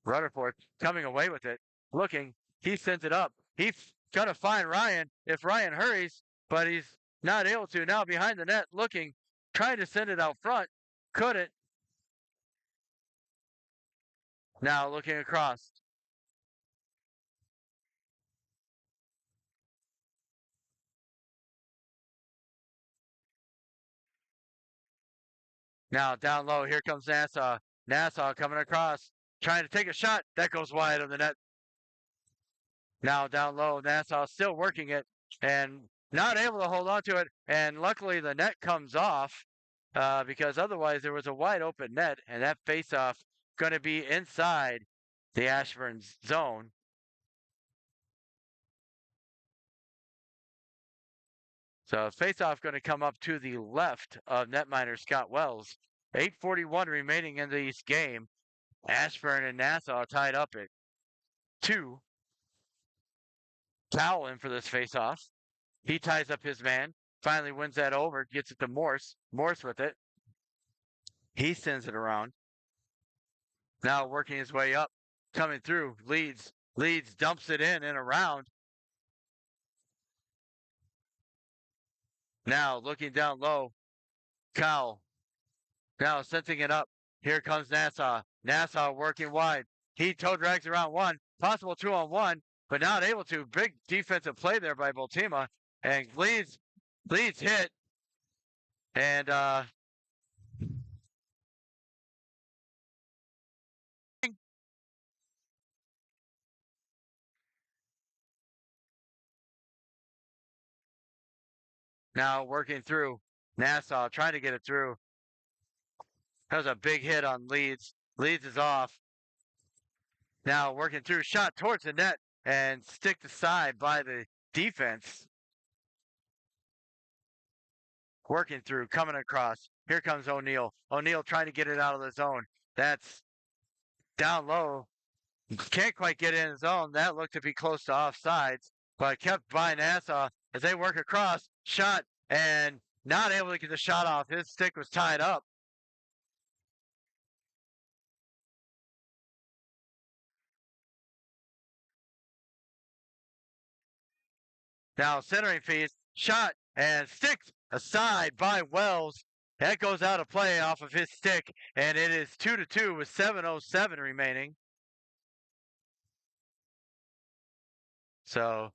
Speaker 1: Rutherford coming away with it. Looking. He sends it up. He's going to find Ryan if Ryan hurries, but he's not able to. Now behind the net looking, trying to send it out front. Couldn't. Now looking across. Now down low. Here comes Nassau. Nassau coming across. Trying to take a shot. That goes wide of the net. Now down low. Nassau still working it and not able to hold on to it. And luckily the net comes off because otherwise there was a wide open net. And that faceoff going to be inside the Ashburn zone. So faceoff going to come up to the left of netminer Scott Wells. 8:41 remaining in this game. Ashburn and Nassau tied up at 2. Powell in for this faceoff. He ties up his man. Finally wins that over. Gets it to Morse. Morse with it. He sends it around. Now working his way up. Coming through. Leads. Dumps it in and around. Now looking down low. Cowell. Now sensing it up. Here comes Nassau. Nassau working wide. He toe drags around one. Possible 2-on-1, but not able to. Big defensive play there by Bultima. And Leeds hit. And now working through. Nassau trying to get it through. That was a big hit on Leeds. Leeds is off. Now working through. Shot towards the net and sticked aside by the defense. Working through. Coming across. Here comes O'Neill. O'Neill trying to get it out of the zone. That's down low. Can't quite get in his zone. That looked to be close to offsides, but kept by Nassau as they work across. Shot and not able to get the shot off. His stick was tied up. Now centering fees. Shot and sticked aside by Wells. That goes out of play off of his stick, and it is 2-2 with 7:07 remaining. So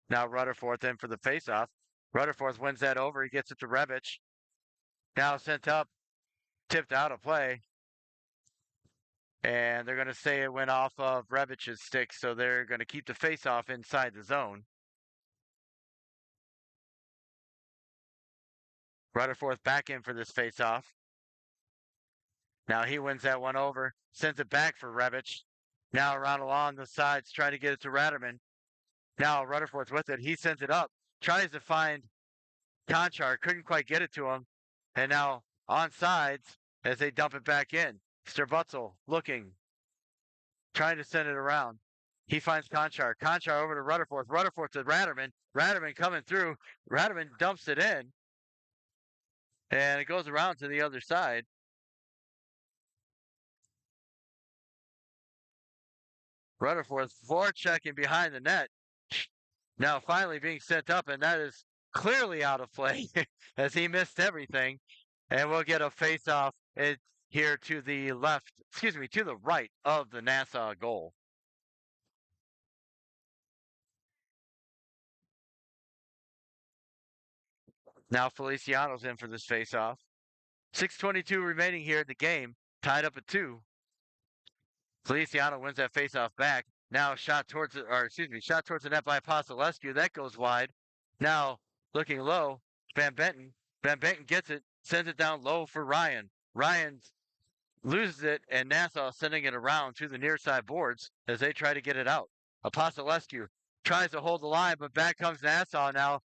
Speaker 1: now Rutherford in for the faceoff. Rutherford wins that over. He gets it to Rebic. Now sent up, tipped out of play. And they're going to say it went off of Rebic's stick, so they're going to keep the faceoff inside the zone. Rutherford back in for this faceoff. Now he wins that one over, sends it back for Rebic. Now around along the sides, trying to get it to Ratterman. Now Rutherford's with it. He sends it up, tries to find Conchar, couldn't quite get it to him. And now on sides as they dump it back in. Strabutzel looking, trying to send it around. He finds Conchar. Conchar over to Rutherford. Rutherford to Ratterman. Ratterman coming through. Ratterman dumps it in. And it goes around to the other side. Rutherford forechecking behind the net. Now finally being sent up, and that is clearly out of play as he missed everything. And we'll get a face-off here to the left, excuse me, to the right of the Nassau goal. Now Feliciano's in for this face-off. 6:22 remaining here in the game, tied up at 2. Feliciano wins that face-off back. Now shot towards shot towards the net by Apostolescu. That goes wide. Now looking low, Van Benton. Van Benton gets it, sends it down low for Ryan. Ryan loses it, and Nassau sending it around to the near side boards as they try to get it out. Apostolescu tries to hold the line, but back comes Nassau now.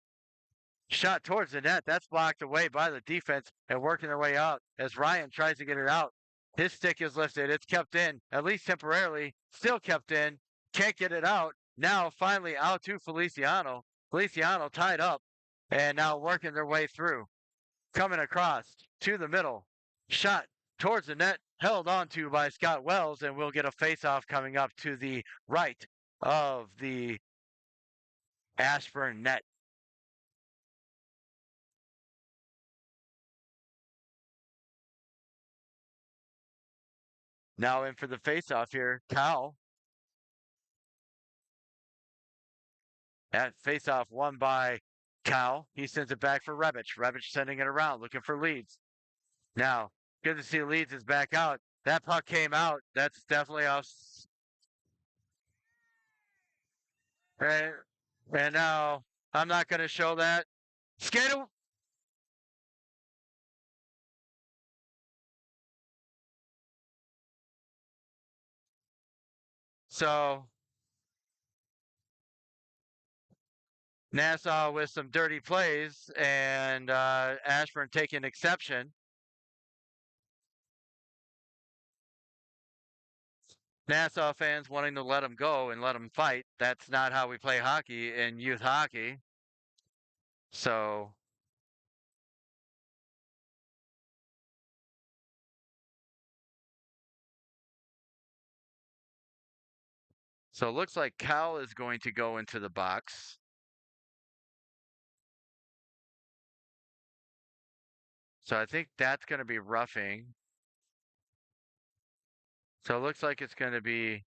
Speaker 1: Shot towards the net. That's blocked away by the defense and working their way out as Ryan tries to get it out. His stick is lifted. It's kept in, at least temporarily. Still kept in. Can't get it out. Now finally out to Feliciano. Feliciano tied up and now working their way through. Coming across to the middle. Shot towards the net. Held onto by Scott Wells, and we'll get a face-off coming up to the right of the Ashburn net. Now in for the face-off here, Cal. That face-off won by Cal. He sends it back for Rebic. Rebic sending it around, looking for Leeds. Now, good to see Leeds is back out. That puck came out. That's definitely off. And now, I'm not going to show that. Skate. So, Nassau with some dirty plays, and Ashburn taking exception. Nassau fans wanting to let him go and let him fight. That's not how we play hockey in youth hockey. So it looks like Cal is going to go into the box. So I think that's going to be roughing. So it looks like it's going to be.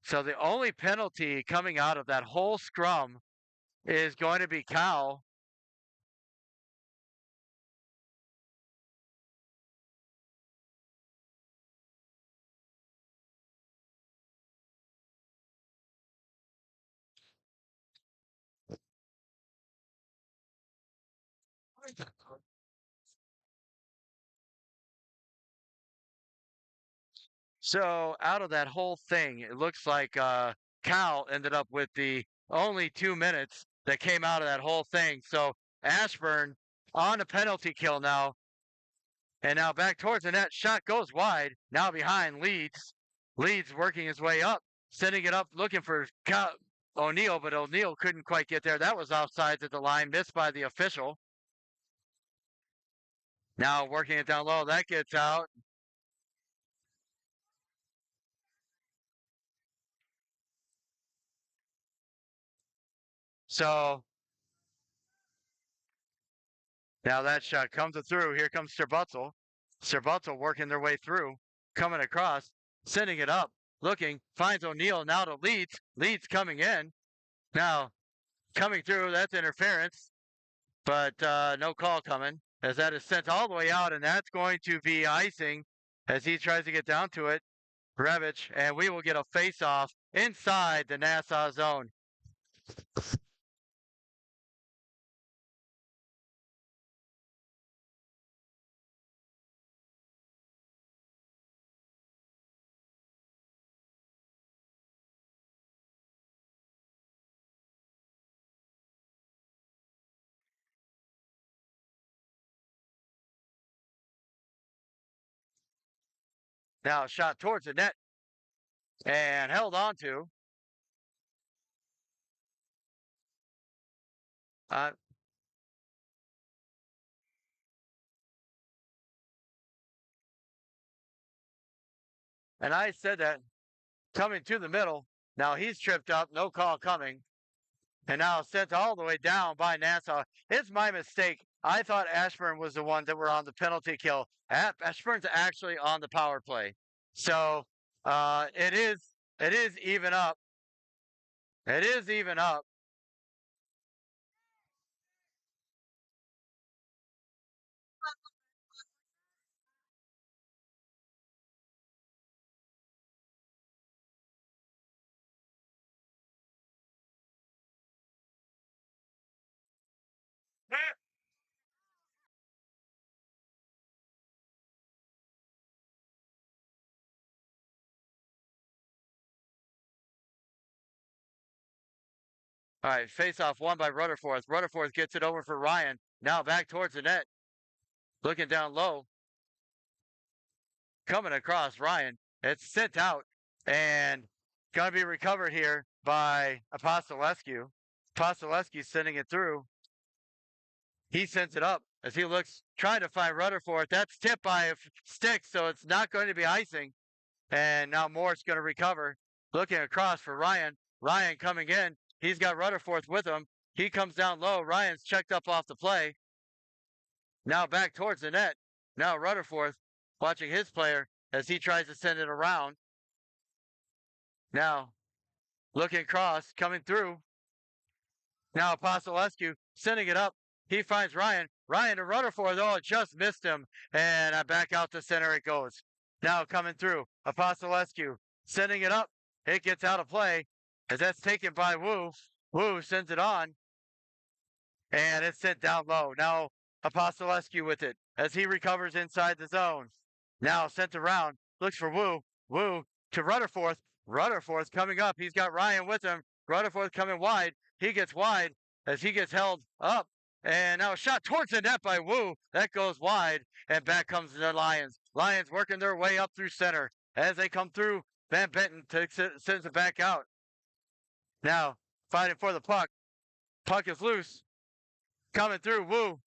Speaker 1: So the only penalty coming out of that whole scrum is going to be Cal. So out of that whole thing, it looks like Cal ended up with the only 2 minutes that came out of that whole thing. So Ashburn on a penalty kill now. And now back towards the net. Shot goes wide. Now behind Leeds. Leeds working his way up, sending it up, looking for O'Neill, but O'Neill couldn't quite get there. That was offsides at the line, missed by the official. Now working it down low. That gets out. So now that shot comes through. Here comes Sterbutzel. Sterbutzel working their way through, coming across, sending it up, looking, finds O'Neill now to Leeds. Leeds coming in. Now coming through, that's interference, but no call coming as that is sent all the way out, and that's going to be icing as he tries to get down to it. Rebic, and we will get a face-off inside the Nassau zone. Now shot towards the net and held on to. Uh, and I said that coming to the middle. Now he's tripped up, no call coming. And now sent all the way down by Nassau. It's my mistake. I thought Ashburn was the one that were on the penalty kill. Ashburn's actually on the power play. So it is even up. It is even up. All right, face off one by Rutherford. Rutherford gets it over for Ryan. Now back towards the net. Looking down low. Coming across Ryan. It's sent out and going to be recovered here by Apostolescu. Apostolescu sending it through. He sends it up as he looks, trying to find Rutherford. That's tipped by a stick, so it's not going to be icing. And now Morris going to recover. Looking across for Ryan. Ryan coming in. He's got Rutherford with him. He comes down low. Ryan's checked up off the play. Now back towards the net. Now Rutherford watching his player as he tries to send it around. Now looking across, coming through. Now Apostolescu sending it up. He finds Ryan. Ryan to Rutherford. Oh, it just missed him. And back out to center it goes. Now coming through. Apostolescu sending it up. It gets out of play as that's taken by Wu. Wu sends it on. And it's sent down low. Now Apostolescu with it as he recovers inside the zone. Now sent around. Looks for Wu. Wu to Rutherford. Rutherford's coming up. He's got Ryan with him. Rutherford coming wide. He gets wide as he gets held up. And now a shot towards the net by Wu. That goes wide. And back comes the Lions. Lions working their way up through center. As they come through, Van Benton sends it back out. Now fighting for the puck. Puck is loose. Coming through, Wu.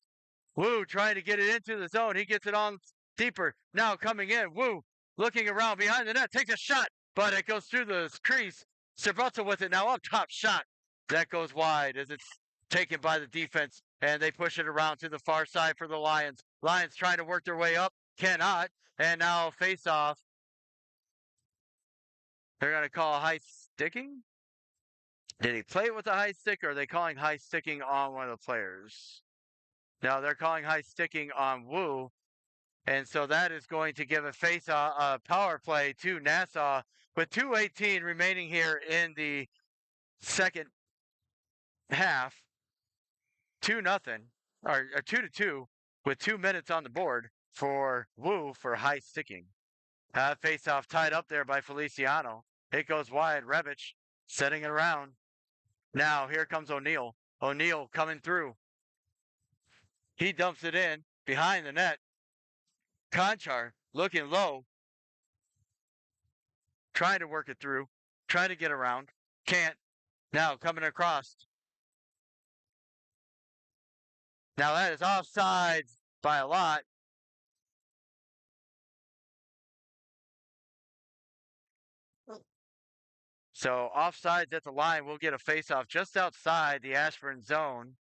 Speaker 1: Wu trying to get it into the zone. He gets it on deeper. Now coming in, Wu looking around behind the net, takes a shot, but it goes through the crease. Cerveza with it now up top shot. That goes wide as it's taken by the defense, and they push it around to the far side for the Lions. Lions trying to work their way up, cannot, and now face off. They're going to call high sticking. Did he play with a high stick, or are they calling high sticking on one of the players? No, they're calling high sticking on Wu. And so that is going to give a power play to Nassau with 2:18 remaining here in the second half. 2-0 or 2-2 with 2 minutes on the board for Wu for high sticking. Face off tied up there by Feliciano. It goes wide. Revich setting it around. Now here comes O'Neill. O'Neill coming through. He dumps it in behind the net. Conchar looking low. Trying to work it through. Trying to get around. Can't. Now coming across. Now that is offside by a lot. So offsides at the line. We'll get a face-off just outside the Ashburn zone.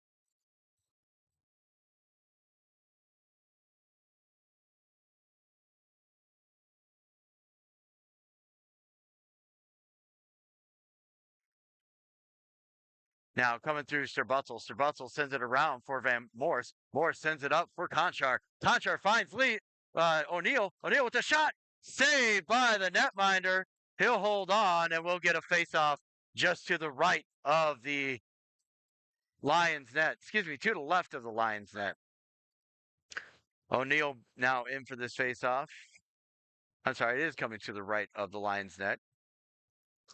Speaker 1: Now coming through Sterbutzel. Sterbutzel sends it around for Van Morse. Morse sends it up for Conchar. Conchar finds lead. O'Neill. O'Neill with a shot. Saved by the netminder. He'll hold on and we'll get a face-off just to the right of the Lions net. Excuse me, to the left of the Lions net. O'Neill now in for this face-off. I'm sorry, it is coming to the right of the Lions net.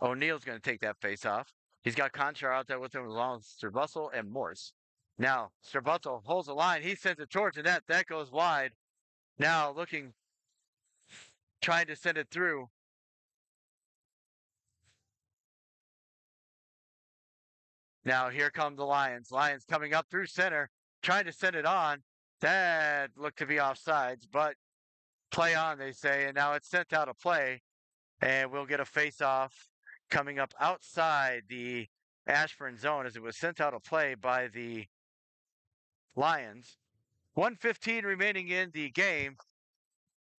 Speaker 1: O'Neill's going to take that face-off. He's got Conchar out there with him along with Sterbutzel and Morse. Now, Sterbutzel holds the line. He sends it towards the net. That goes wide. Now looking, trying to send it through. Now here come the Lions. Lions coming up through center, trying to send it on. That looked to be offsides, but play on, they say. And now it's sent out of play. And we'll get a face-off coming up outside the Ashburn zone as it was sent out of play by the Lions. 1:15 remaining in the game,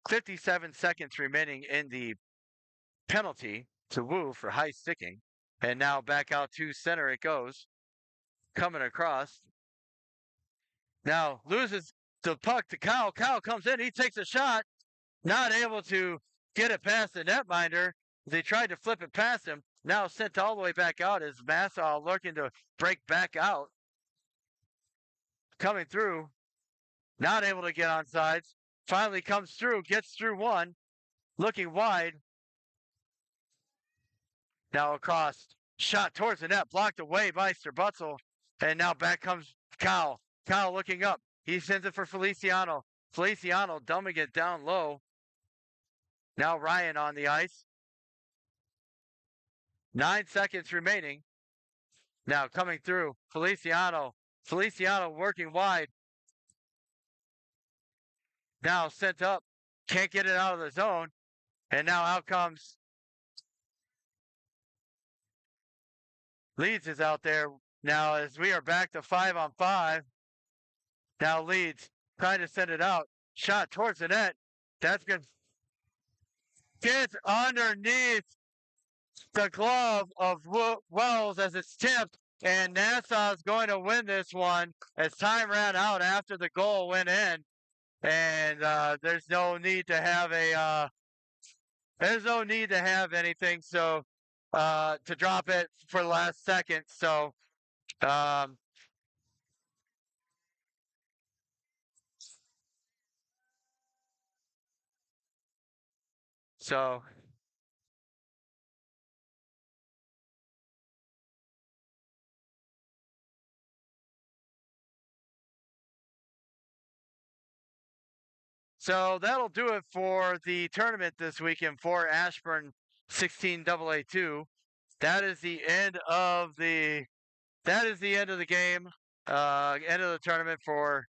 Speaker 1: 57 seconds remaining in the penalty to Wu for high sticking. And now back out to center it goes. Coming across. Now loses the puck to Kyle. Kyle comes in. He takes a shot. Not able to get it past the netminder. They tried to flip it past him. Now sent all the way back out as Nassau looking to break back out. Coming through. Not able to get on sides. Finally comes through. Gets through one. Looking wide. Now across. Shot towards the net. Blocked away by Butzel. And now back comes Kyle. Kyle looking up. He sends it for Feliciano. Feliciano dumbing it down low. Now Ryan on the ice. 9 seconds remaining. Now coming through. Feliciano. Feliciano working wide. Now sent up. Can't get it out of the zone. And now out comes Leeds is out there. Now as we are back to 5-on-5. Now Leeds trying to send it out. Shot towards the net. That's good. Gets underneath the glove of Wells as it's tipped. And Nassau is going to win this one as time ran out after the goal went in. And there's no need to have anything. So to drop it for the last second. So so So that'll do it for the tournament this weekend for Ashburn 16AA2. That is the end of the game, end of the tournament for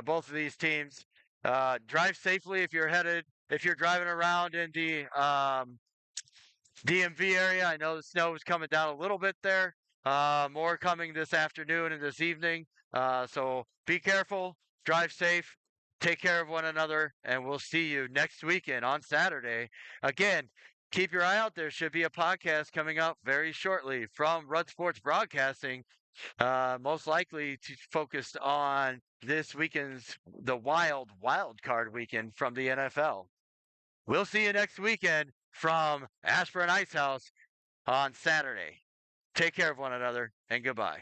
Speaker 1: both of these teams. Drive safely if you're driving around in the DMV area. I know the snow is coming down a little bit there. More coming this afternoon and this evening. So be careful, drive safe, take care of one another, and we'll see you next weekend on Saturday. Again, keep your eye out. There should be a podcast coming up very shortly from Rudd Sports Broadcasting, most likely focused on this weekend's the wild card weekend from the NFL. We'll see you next weekend from Ashburn Ice House on Saturday. Take care of one another, and goodbye.